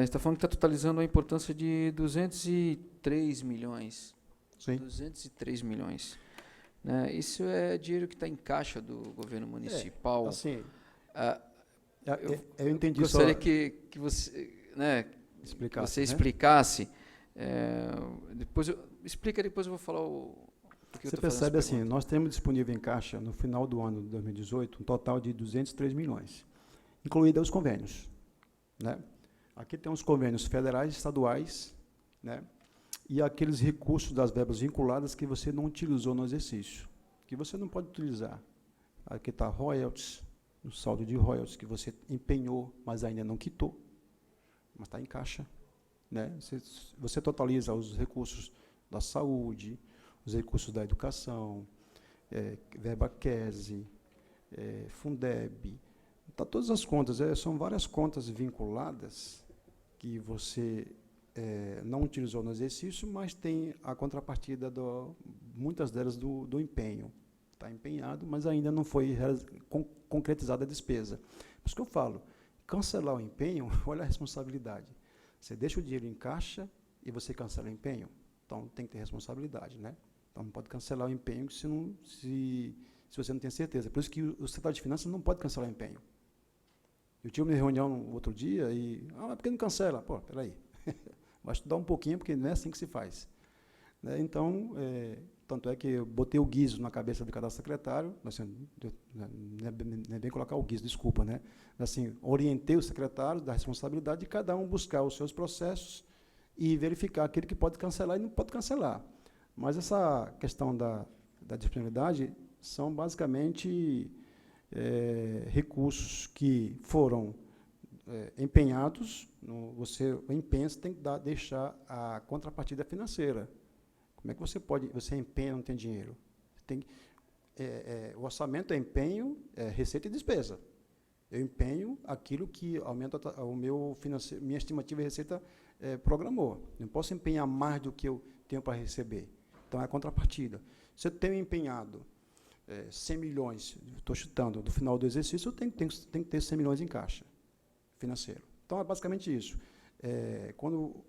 Está falando que está totalizando a importância de 203 milhões. Sim. 203 milhões. Né? Isso é dinheiro que está em caixa do governo municipal. Assim, eu entendi. Gostaria que você, né, explicasse, você explicasse. Depois eu vou falar o que você percebe assim, nós temos disponível em caixa, no final do ano de 2018, um total de 203 milhões, incluídos os convênios. Né? Aqui tem os convênios federais, estaduais, né? E aqueles recursos das verbas vinculadas que você não utilizou no exercício, que você não pode utilizar. Aqui está royalties, o saldo de royalties que você empenhou, mas ainda não quitou, mas está em caixa. Né? Você totaliza os recursos da saúde, os recursos da educação, verba QESE, Fundeb, tá todas as contas, são várias contas vinculadas que você não utilizou no exercício, mas tem a contrapartida, muitas delas, do empenho. Está empenhado, mas ainda não foi concretizada a despesa. Por isso que eu falo, cancelar o empenho, olha a responsabilidade. Você deixa o dinheiro em caixa e você cancela o empenho. Então, tem que ter responsabilidade, né? Então, não pode cancelar o empenho se você não tem certeza. Por isso que o secretário de Finanças não pode cancelar o empenho. Eu tive uma reunião outro dia e... mas por que não cancela? Pô, peraí. Vai estudar um pouquinho, porque não é assim que se faz. Né? Então, tanto é que eu botei o guiso na cabeça de cada secretário, assim, não é bem colocar o guiso, desculpa, né? Assim, orientei os secretários da responsabilidade de cada um buscar os seus processos e verificar aquele que pode cancelar e não pode cancelar. Mas essa questão da disponibilidade são basicamente recursos que foram empenhados, o empenho tem que deixar a contrapartida financeira. Como é que você empenha e não tem dinheiro? O orçamento é empenho, receita e despesa. Eu empenho aquilo que aumenta minha estimativa de receita programou. Não posso empenhar mais do que eu tenho para receber. Então, é a contrapartida. Se eu tenho empenhado 100 milhões, estou chutando, do final do exercício, eu tenho que ter 100 milhões em caixa. financeiro. Então, é basicamente isso. Quando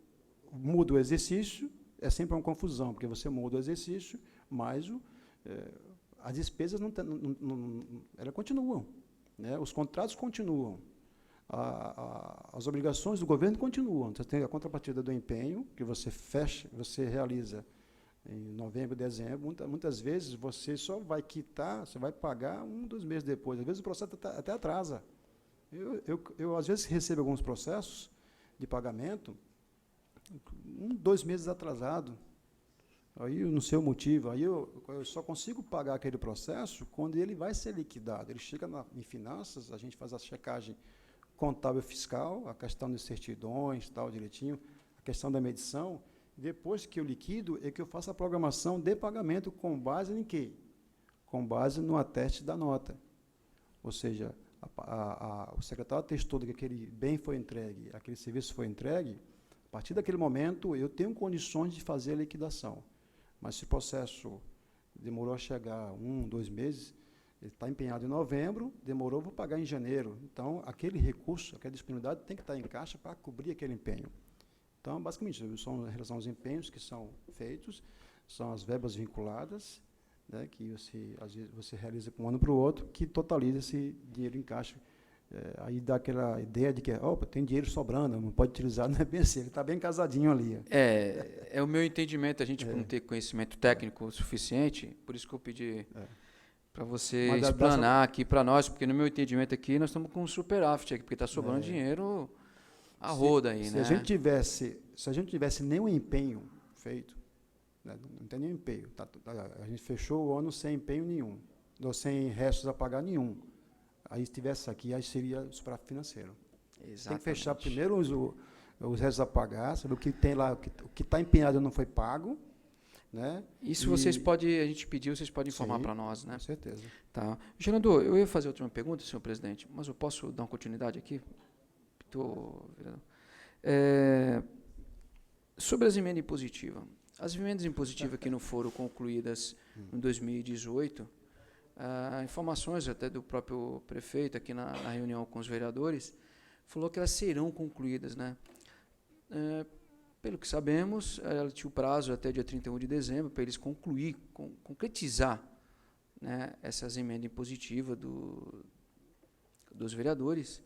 muda o exercício, é sempre uma confusão, porque você muda o exercício, mas as despesas elas continuam, né? Os contratos continuam, as obrigações do governo continuam. Você tem a contrapartida do empenho, que você fecha, você realiza em novembro, dezembro. Muitas vezes você só vai quitar, você vai pagar 1, 2 meses depois. Às vezes o processo até atrasa. Eu às vezes recebo alguns processos de pagamento 1, 2 meses atrasado. Aí eu não sei o motivo. Aí eu só consigo pagar aquele processo quando ele vai ser liquidado. Ele chega em finanças, a gente faz a checagem contábil fiscal, a questão de certidões, tal, direitinho, a questão da medição. Depois que eu liquido, é que eu faço a programação de pagamento com base em quê? Com base no ateste da nota. Ou seja, o secretário atestou que aquele bem foi entregue, aquele serviço foi entregue. A partir daquele momento, eu tenho condições de fazer a liquidação. Mas se o processo demorou a chegar 1, 2 meses, ele está empenhado em novembro, demorou, vou pagar em janeiro. Então, aquele recurso, aquela disponibilidade tem que estar em caixa para cobrir aquele empenho. Então, basicamente, são em relação aos empenhos que são feitos, são as verbas vinculadas, né, que às vezes você realiza com um ano para o outro, que totaliza esse dinheiro em caixa. Aí dá aquela ideia de que, opa, tem dinheiro sobrando, não pode utilizar, não é bem assim, ele está bem casadinho ali. É o meu entendimento, a gente por não ter conhecimento técnico suficiente, por isso que eu pedi para você explanar aqui para nós, porque no meu entendimento aqui, nós estamos com um superávit aqui, porque está sobrando dinheiro a roda aí, né? Se a gente tivesse nenhum empenho feito, né, não tem nenhum empenho, a gente fechou o ano sem empenho nenhum, ou sem restos a pagar nenhum. Aí se estivesse aqui, aí seria superávit financeiro. Exatamente. Tem que fechar primeiro os restos a pagar, saber o que tem lá, o que está empenhado não foi pago, né? Isso a gente pediu, vocês podem informar para nós, né? Com certeza. Tá. Gerando, eu ia fazer outra pergunta, senhor presidente, mas eu posso dar uma continuidade aqui? Sobre as emendas impositivas. As emendas impositivas que não foram concluídas em 2018, informações até do próprio prefeito aqui na reunião com os vereadores, falou que elas serão concluídas, né? Pelo que sabemos, ela tinha o prazo até dia 31 de dezembro para eles concretizar, né, essas emendas impositivas dos vereadores.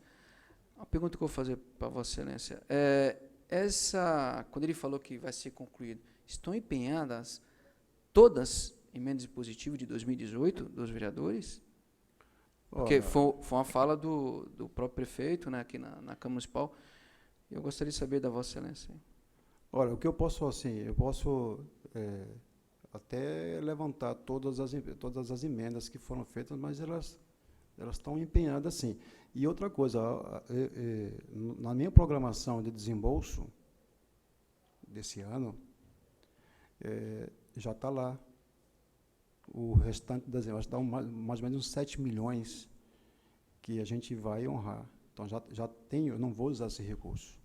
A pergunta que eu vou fazer para Vossa Excelência quando ele falou que vai ser concluído, estão empenhadas todas emendas impositivas de 2018 dos vereadores? Porque foi uma fala do próprio prefeito, né, aqui na Câmara Municipal. Eu gostaria de saber da Vossa Excelência. Olha, o que eu posso, até levantar todas as emendas que foram feitas, mas elas estão empenhadas, sim. E outra coisa, na minha programação de desembolso desse ano, já está lá o restante das emendas, dá mais ou menos uns 7 milhões que a gente vai honrar. Então, já tenho, eu não vou usar esse recurso.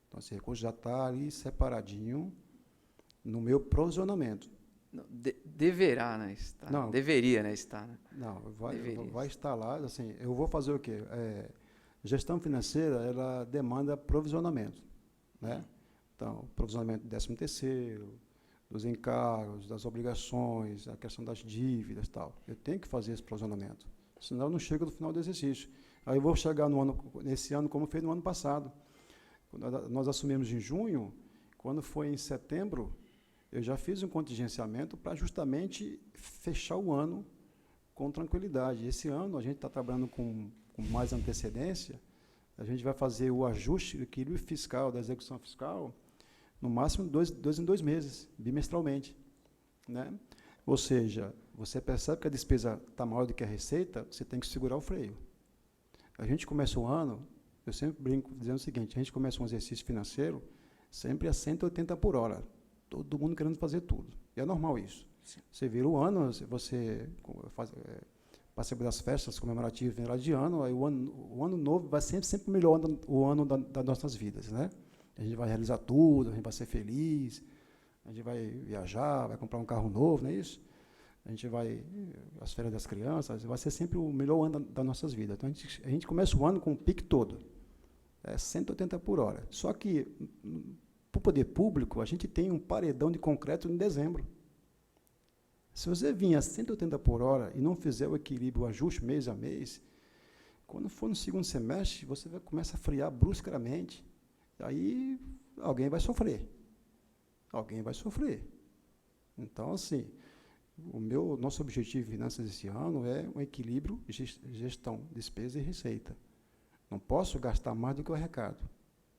Então, esse recurso já está ali separadinho no meu provisionamento. Não, deverá, né, estar. Não, deveria, né, estar. Né? Não, vai estar lá. Assim, eu vou fazer o quê? Gestão financeira, ela demanda provisionamento, né? Então, provisionamento do 13º, dos encargos, das obrigações, a questão das dívidas e tal. Eu tenho que fazer esse provisionamento, senão eu não chego no final do exercício. Aí eu vou chegar nesse ano como fez no ano passado. Quando nós assumimos em junho, quando foi em setembro, eu já fiz um contingenciamento para justamente fechar o ano com tranquilidade. Esse ano, a gente está trabalhando com mais antecedência, a gente vai fazer o ajuste do equilíbrio fiscal, da execução fiscal, no máximo 2 em 2 meses, bimestralmente, né? Ou seja, você percebe que a despesa está maior do que a receita, você tem que segurar o freio. A gente começa o ano, eu sempre brinco dizendo o seguinte, a gente começa um exercício financeiro sempre a 180 por hora, todo mundo querendo fazer tudo. E é normal isso. Sim. Você vira o ano, você participa das festas comemorativas, vem lá de ano, aí o ano novo vai sempre melhor o ano das nossas vidas, né? A gente vai realizar tudo, a gente vai ser feliz, a gente vai viajar, vai comprar um carro novo, não é isso? A gente vai, as férias das crianças, vai ser sempre o melhor ano das nossas vidas. Então, a gente começa o ano com o pique todo. é 180 por hora. Só que, para o poder público, a gente tem um paredão de concreto em dezembro. Se você vir a 180 por hora e não fizer o equilíbrio, o ajuste mês a mês, quando for no segundo semestre, você vai começar a friar bruscamente. Aí alguém vai sofrer. Alguém vai sofrer. Então, assim, nosso objetivo de finanças esse ano é um equilíbrio, gestão, despesa e receita. Não posso gastar mais do que eu arrecado.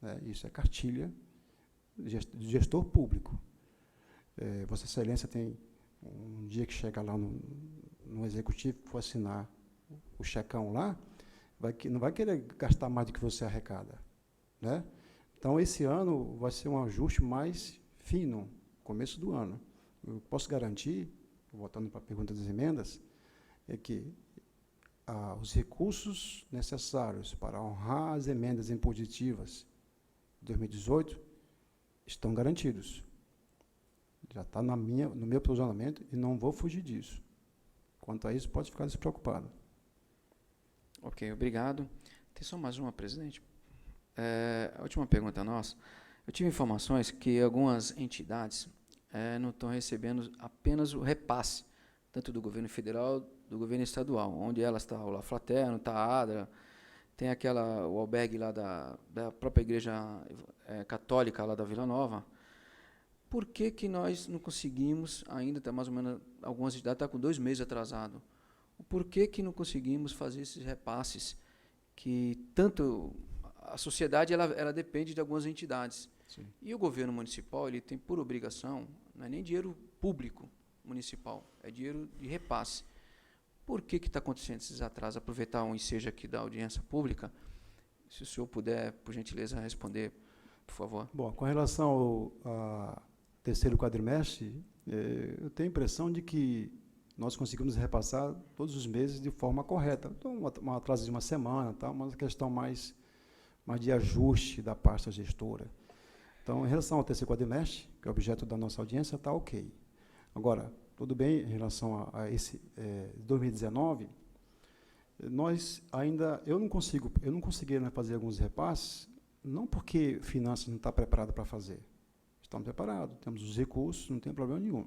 Né? Isso é cartilha de gestor público. Vossa Excelência tem um dia que chega lá no executivo, for assinar o checão lá, não vai querer gastar mais do que você arrecada. Né? Então, esse ano vai ser um ajuste mais fino, começo do ano. Eu posso garantir, voltando para a pergunta das emendas, é que os recursos necessários para honrar as emendas impositivas de 2018 estão garantidos. Já está no meu posicionamento e não vou fugir disso. Quanto a isso, pode ficar despreocupado. Ok, obrigado. Tem só mais uma, presidente. A última pergunta nossa. Eu tive informações que algumas entidades não estão recebendo apenas o repasse, tanto do governo federal, do governo estadual, onde elas está o La Fraterno, está a ADRA, tem o albergue lá da própria igreja católica lá da Vila Nova. Por que nós não conseguimos, ainda está mais ou menos, algumas entidades estão com 2 meses atrasado, por que não conseguimos fazer esses repasses, que tanto a sociedade ela depende de algumas entidades. Sim. E o governo municipal ele tem por obrigação, não é nem dinheiro público municipal, é dinheiro de repasse. Por que está acontecendo esses atrasos? Aproveitar um ensejo aqui da audiência pública, se o senhor puder, por gentileza, responder, por favor. Bom, com relação ao terceiro quadrimestre, eu tenho a impressão de que nós conseguimos repassar todos os meses de forma correta. Então, um atraso de uma semana, tá? Uma questão mais de ajuste da pasta gestora. Então, em relação ao terceiro quadrimestre, que é objeto da nossa audiência, está ok. Agora, tudo bem em relação a esse 2019, eu não consegui fazer alguns repasses, não porque finanças não está preparada para fazer. Estamos preparados, temos os recursos, não tem problema nenhum.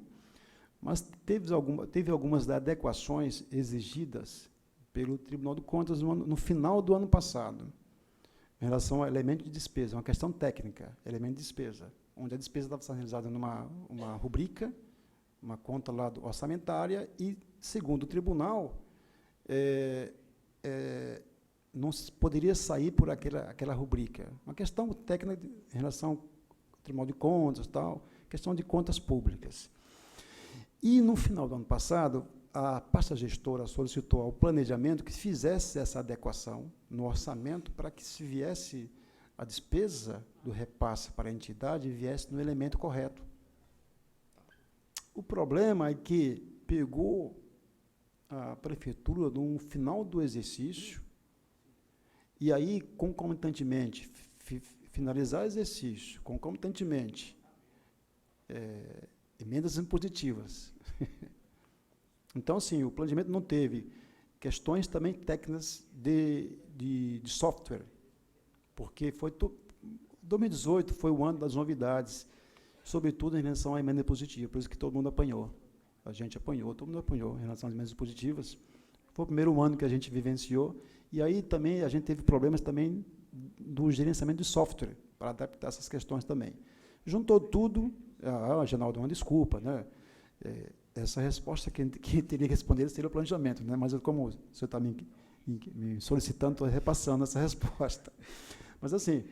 Mas teve algumas adequações exigidas pelo Tribunal de Contas no final do ano passado, em relação ao elemento de despesa, uma questão técnica, elemento de despesa, onde a despesa estava sendo realizada numa rubrica, uma conta lá orçamentária, e, segundo o tribunal, não poderia sair por aquela rubrica. Uma questão técnica em relação ao Tribunal de Contas, tal, questão de contas públicas. E, no final do ano passado, a pasta gestora solicitou ao planejamento que fizesse essa adequação no orçamento para que, se viesse a despesa do repasse para a entidade, viesse no elemento correto. O problema é que pegou a prefeitura no final do exercício e aí, concomitantemente, finalizar o exercício, concomitantemente, emendas impositivas. Então, assim, o planejamento não teve questões também técnicas de software, porque 2018 foi o ano das novidades, sobretudo em relação à emenda positiva, por isso que todo mundo apanhou. A gente apanhou, todo mundo apanhou em relação às emendas positivas. Foi o primeiro ano que a gente vivenciou, e aí também a gente teve problemas também do gerenciamento de software, para adaptar essas questões também. Juntou tudo, Genaldo, uma desculpa, né? Essa resposta que teria que responder seria o planejamento, né? Mas como o senhor está me solicitando, estou repassando essa resposta. Mas, assim,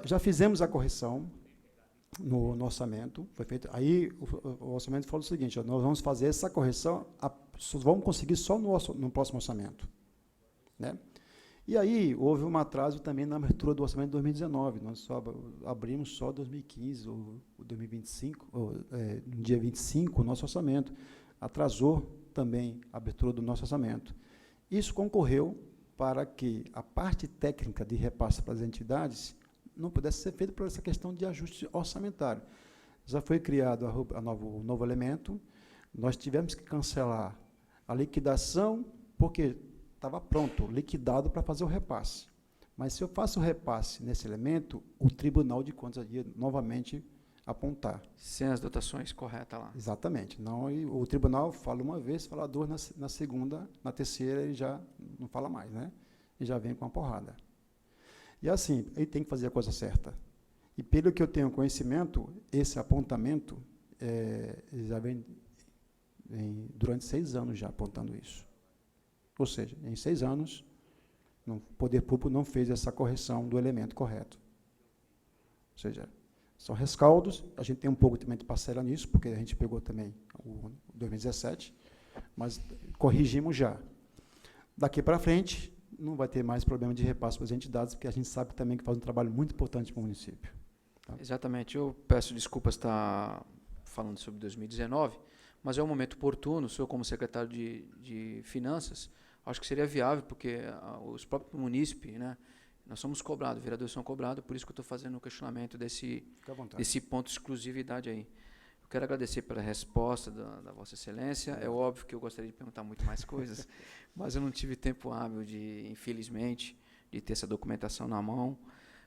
já fizemos a correção no orçamento, foi feito. Aí o orçamento falou o seguinte: nós vamos fazer essa correção, vamos conseguir só no próximo orçamento. Né? E aí houve um atraso também na abertura do orçamento de 2019. Nós só abrimos só 2015 ou 2025, no dia 25, o nosso orçamento. Atrasou também a abertura do nosso orçamento. Isso concorreu para que a parte técnica de repasse para as entidades não pudesse ser feita por essa questão de ajuste orçamentário. Já foi criado o novo elemento, nós tivemos que cancelar a liquidação, porque estava pronto, liquidado para fazer o repasse. Mas se eu faço o repasse nesse elemento, o Tribunal de Contas ia novamente apontar. Sem as dotações corretas lá. Exatamente. Não, o tribunal fala uma vez, fala duas, na segunda, na terceira ele já não fala mais, né? E já vem com a porrada. E assim, ele tem que fazer a coisa certa. E pelo que eu tenho conhecimento, esse apontamento já vem durante 6 anos já apontando isso. Ou seja, em 6 anos, o poder público não fez essa correção do elemento correto. Ou seja, são rescaldos, a gente tem um pouco também de parcela nisso, porque a gente pegou também o 2017, mas corrigimos já. Daqui para frente, não vai ter mais problema de repasse para as entidades, porque a gente sabe também que faz um trabalho muito importante para o município. Tá? Exatamente. Eu peço desculpas estar falando sobre 2019, mas é um momento oportuno. O senhor, como secretário de Finanças, acho que seria viável, porque os próprios munícipes, né, nós somos cobrados, vereadores são cobrados, por isso que eu estou fazendo o questionamento desse ponto de exclusividade aí. Eu quero agradecer pela resposta da Vossa Excelência. É óbvio que eu gostaria de perguntar muito mais coisas, mas eu não tive tempo hábil, infelizmente, de ter essa documentação na mão.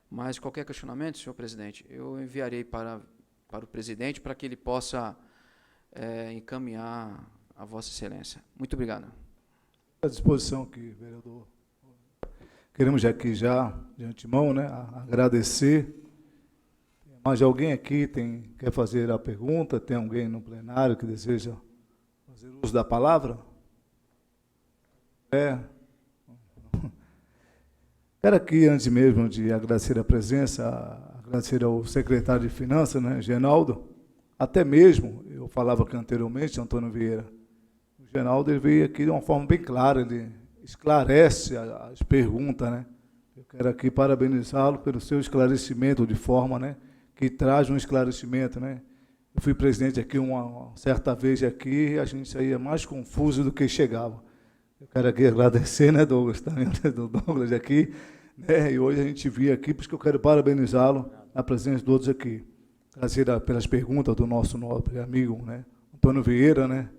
Mas qualquer questionamento, senhor presidente, eu enviarei para o presidente para que ele possa encaminhar a Vossa Excelência. Muito obrigado. À disposição aqui, vereador. Queremos aqui já, de antemão, né, agradecer. Mais alguém aqui quer fazer a pergunta? Tem alguém no plenário que deseja fazer uso da palavra? Quero aqui, antes mesmo de agradecer a presença, agradecer ao secretário de Finanças, né, Genaldo, até mesmo, eu falava aqui anteriormente, Antônio Vieira, o Genaldo ele veio aqui de uma forma bem clara, ele esclarece as perguntas, né? Eu quero aqui parabenizá-lo pelo seu esclarecimento de forma, né, que traz um esclarecimento, né? Eu fui presidente aqui uma certa vez aqui e a gente saía mais confuso do que chegava. Eu quero aqui agradecer, né, Douglas, também, do Douglas aqui, né? E hoje a gente veio aqui, por isso que eu quero parabenizá-lo na presença de todos aqui. Agradecer pelas perguntas do nosso nobre amigo, né, Antônio Vieira, né?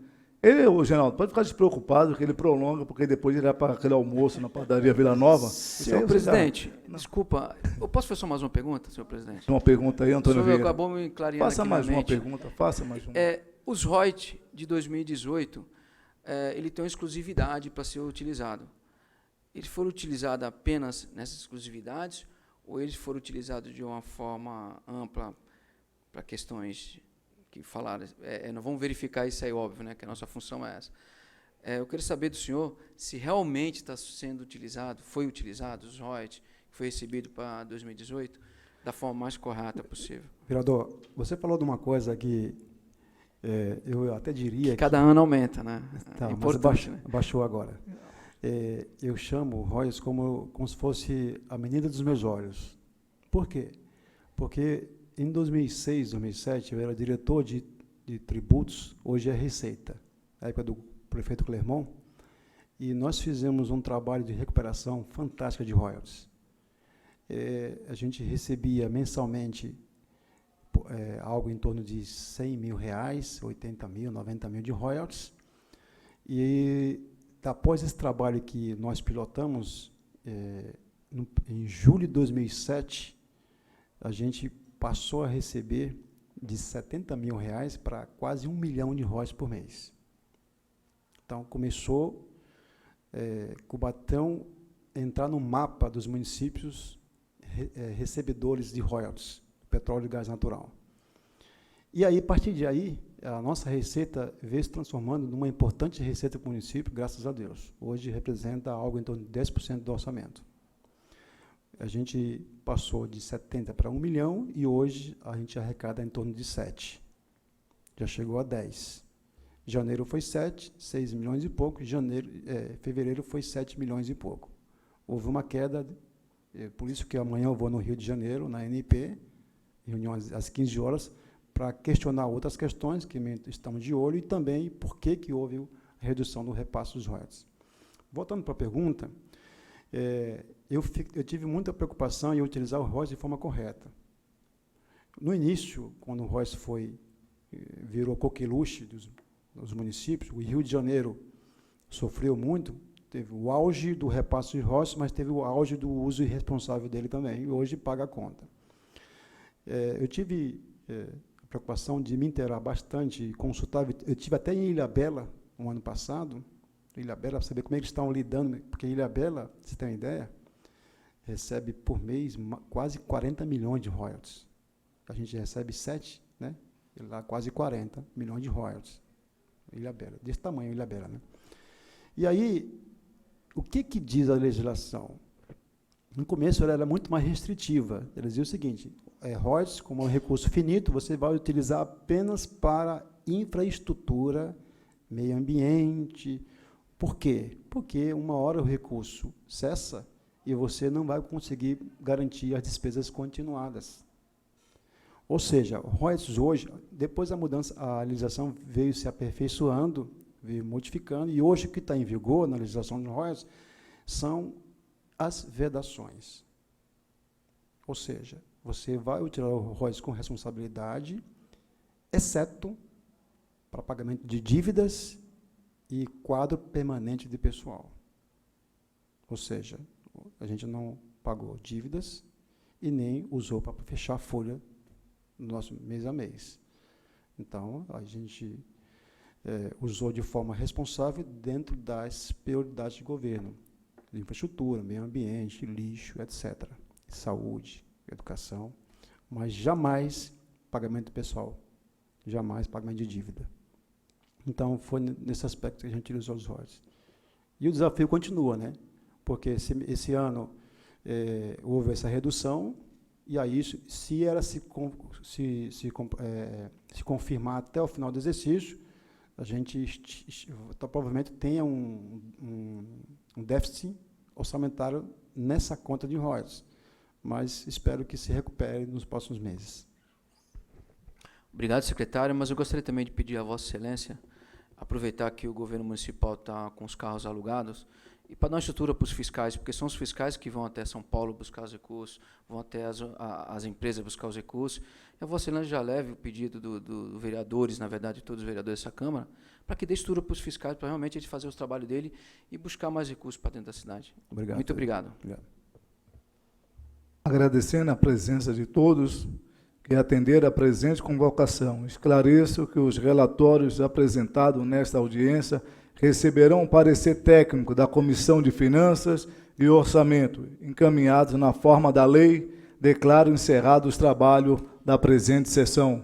Geraldo, pode ficar despreocupado que ele prolonga, porque depois ele vai para aquele almoço na padaria Vila Nova. Senhor presidente, desculpa, eu posso fazer só mais uma pergunta, senhor presidente? Uma pergunta aí, Antônio Vieira. O senhor acabou me clareando Faça mais uma pergunta, faça mais uma. Os ROIT de 2018, ele tem uma exclusividade para ser utilizado. Eles foram utilizados apenas nessas exclusividades ou eles foram utilizados de uma forma ampla para questões que falaram? Nós vamos verificar isso aí, óbvio, né, que a nossa função é essa. Eu quero saber do senhor se realmente está sendo utilizado, foi utilizado os ROIT, que foi recebido para 2018, da forma mais correta possível. Vereador, você falou de uma coisa que eu até diria que cada ano aumenta, né? Tá, importante, mas baixou agora. Eu chamo o ROIs como se fosse a menina dos meus olhos. Por quê? Porque em 2006, 2007, eu era diretor de tributos, hoje é Receita, na época do prefeito Clermont, e nós fizemos um trabalho de recuperação fantástica de royalties. A gente recebia mensalmente algo em torno de R$100 mil, 80 mil, 90 mil de royalties, e após esse trabalho que nós pilotamos, em julho de 2007, a gente passou a receber de R$70 mil para quase R$1 milhão de royalties por mês. Então, começou Cubatão entrar no mapa dos municípios recebedores de royalties, petróleo e gás natural. E aí, a partir de aí, a nossa receita veio se transformando numa importante receita para o município, graças a Deus. Hoje representa algo em torno de 10% do orçamento. A gente passou de 70 para 1 milhão e hoje a gente arrecada em torno de 7. Já chegou a 10. Janeiro foi 7, 6 milhões e pouco. Fevereiro foi 7 milhões e pouco. Houve uma queda, por isso que amanhã eu vou no Rio de Janeiro, na NP, reunião às 15 horas, para questionar outras questões que estamos de olho e também por que houve a redução do repasse dos royalties. Voltando para a pergunta, eu tive muita preocupação em utilizar o ROIS de forma correta. No início, quando o ROIS virou coqueluche dos municípios, o Rio de Janeiro sofreu muito, teve o auge do repasse de royalties, mas teve o auge do uso irresponsável dele também, e hoje paga a conta. Eu tive a preocupação de me inteirar bastante, consultar, eu tive até em Ilhabela, no ano passado, Ilhabela, para saber como é que eles estão lidando, porque Ilhabela, você tem uma ideia, recebe por mês quase 40 milhões de royalties. A gente recebe 7, né? E lá quase 40 milhões de royalties. Ilhabela, desse tamanho Ilhabela, né? E aí, o que diz a legislação? No começo ela era muito mais restritiva. Ela dizia o seguinte, royalties, como é um recurso finito, você vai utilizar apenas para infraestrutura, meio ambiente. Por quê? Porque uma hora o recurso cessa e você não vai conseguir garantir as despesas continuadas. Ou seja, royalties hoje, depois da mudança, a legislação veio se aperfeiçoando, veio modificando, e hoje o que está em vigor na legislação de royalties são as vedações. Ou seja, você vai utilizar o royalties com responsabilidade, exceto para pagamento de dívidas e quadro permanente de pessoal. Ou seja, a gente não pagou dívidas e nem usou para fechar a folha no nosso mês a mês. Então, a gente usou de forma responsável dentro das prioridades de governo, de infraestrutura, meio ambiente, lixo, etc., saúde, educação, mas jamais pagamento pessoal, jamais pagamento de dívida. Então, foi nesse aspecto que a gente utilizou os royalties. E o desafio continua, né? Porque esse ano houve essa redução, e aí, se confirmar até o final do exercício, a gente provavelmente tenha um déficit orçamentário nessa conta de royalties, mas espero que se recupere nos próximos meses. Obrigado, secretário, mas eu gostaria também de pedir a Vossa Excelência, aproveitar que o governo municipal está com os carros alugados, e para dar uma estrutura para os fiscais, porque são os fiscais que vão até São Paulo buscar os recursos, vão até as empresas buscar os recursos. E a Vossa Excelência já leve o pedido dos vereadores, na verdade, de todos os vereadores dessa Câmara, para que dê estrutura para os fiscais, para realmente eles fazerem o trabalho dele e buscar mais recursos para dentro da cidade. Obrigado. Muito obrigado. Obrigado. Agradecendo a presença de todos que atenderam a presente convocação, esclareço que os relatórios apresentados nesta audiência receberão um parecer técnico da Comissão de Finanças e Orçamento, encaminhados na forma da lei. Declaro encerrado os trabalhos da presente sessão.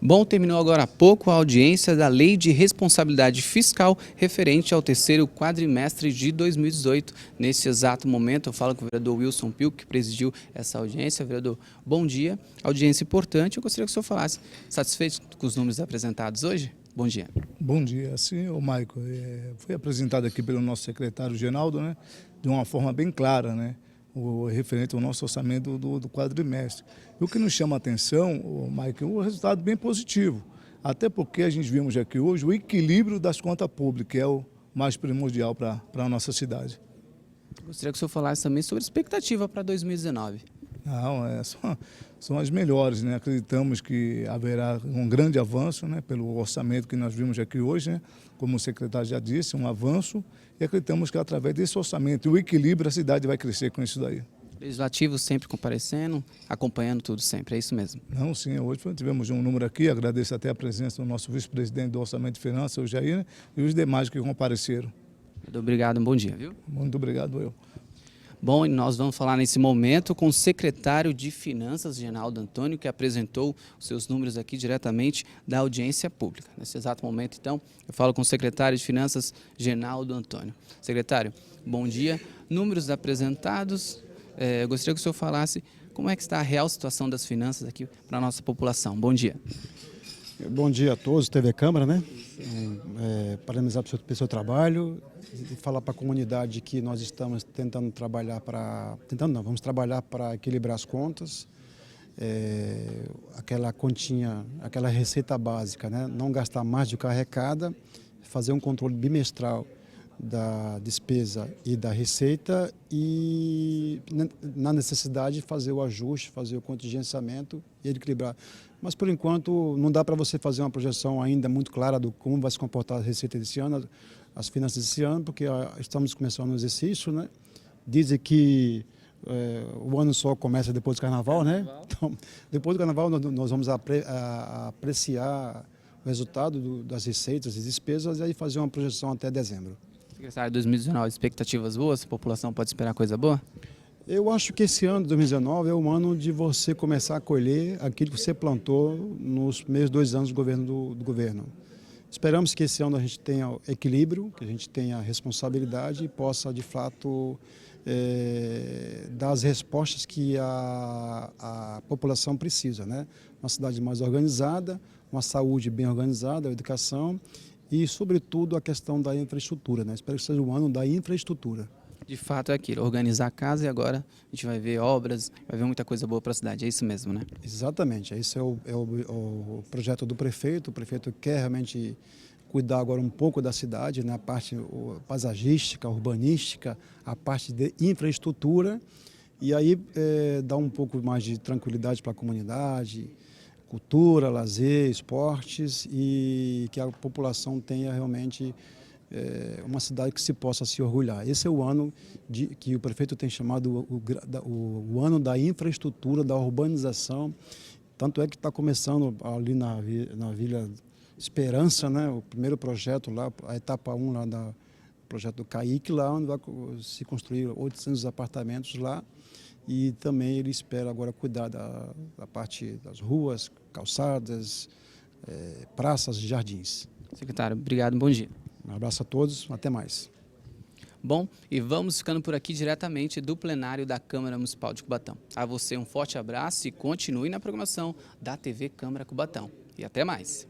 Bom, terminou agora há pouco a audiência da Lei de Responsabilidade Fiscal referente ao terceiro quadrimestre de 2018. Nesse exato momento, eu falo com o vereador Wilson Pio, que presidiu essa audiência. Vereador, bom dia. Audiência importante. Eu gostaria que o senhor falasse. Satisfeito com os números apresentados hoje? Bom dia. Bom dia. Sim, o Maico, foi apresentado aqui pelo nosso secretário Genaldo, né, de uma forma bem clara, né, o referente ao nosso orçamento do quadrimestre. E o que nos chama a atenção, Maico, é um resultado bem positivo, até porque a gente vimos aqui hoje o equilíbrio das contas públicas, que é o mais primordial para a nossa cidade. Gostaria que o senhor falasse também sobre a expectativa para 2019. Não, são as melhores, né? Acreditamos que haverá um grande avanço, né, pelo orçamento que nós vimos aqui hoje, né? Como o secretário já disse, um avanço, e acreditamos que através desse orçamento e o equilíbrio a cidade vai crescer com isso daí. Legislativo sempre comparecendo, acompanhando tudo sempre, é isso mesmo? Não, sim, hoje tivemos um número aqui, agradeço até a presença do nosso vice-presidente do Orçamento e Finanças, o Jair, né, e os demais que compareceram. Muito obrigado, um bom dia, viu? Muito obrigado, eu. Bom, e nós vamos falar nesse momento com o secretário de Finanças, Genaldo Antônio, que apresentou os seus números aqui diretamente da audiência pública. Nesse exato momento, então, eu falo com o secretário de Finanças, Genaldo Antônio. Secretário, bom dia. Números apresentados, eu gostaria que o senhor falasse como é que está a real situação das finanças aqui para a nossa população. Bom dia. Bom dia a todos, TV Câmara, né? Parabenizar pelo seu trabalho e falar para a comunidade que nós estamos tentando trabalhar vamos trabalhar para equilibrar as contas, aquela continha, aquela receita básica, né? Não gastar mais do que arrecada, fazer um controle bimestral da despesa e da receita e, na necessidade, fazer o ajuste, fazer o contingenciamento e equilibrar. Mas, por enquanto, não dá para você fazer uma projeção ainda muito clara do como vai se comportar a receita desse ano, as finanças desse ano, porque estamos começando o exercício, né? Dizem que o ano só começa depois do Carnaval, né? Então, depois do Carnaval, nós vamos apreciar o resultado das receitas e despesas e aí fazer uma projeção até dezembro. Secretário, 2019, expectativas boas? A população pode esperar coisa boa? Eu acho que esse ano, 2019, é o ano de você começar a colher aquilo que você plantou nos primeiros 2 anos do governo. Esperamos que esse ano a gente tenha equilíbrio, que a gente tenha responsabilidade e possa, de fato, dar as respostas que a população precisa, né? Uma cidade mais organizada, uma saúde bem organizada, a educação e, sobretudo, a questão da infraestrutura, né? Espero que seja o ano da infraestrutura. De fato é aquilo, organizar a casa e agora a gente vai ver obras, vai ver muita coisa boa para a cidade, é isso mesmo, né? Exatamente, esse é o projeto do prefeito. O prefeito quer realmente cuidar agora um pouco da cidade, né? A parte paisagística, urbanística, a parte de infraestrutura, e aí dar um pouco mais de tranquilidade para a comunidade, cultura, lazer, esportes, e que a população tenha realmente uma cidade que se possa se orgulhar. Esse é o ano que o prefeito tem chamado o ano da infraestrutura, da urbanização. Tanto é que está começando ali na Vila Esperança, né, o primeiro projeto lá, a etapa 1 lá do projeto do CAIC, lá onde vai se construir 800 apartamentos lá. E também ele espera agora cuidar da parte das ruas, calçadas, praças e jardins. Secretário, obrigado, bom dia. Um abraço a todos, até mais. Bom, e vamos ficando por aqui diretamente do plenário da Câmara Municipal de Cubatão. A você um forte abraço e continue na programação da TV Câmara Cubatão. E até mais.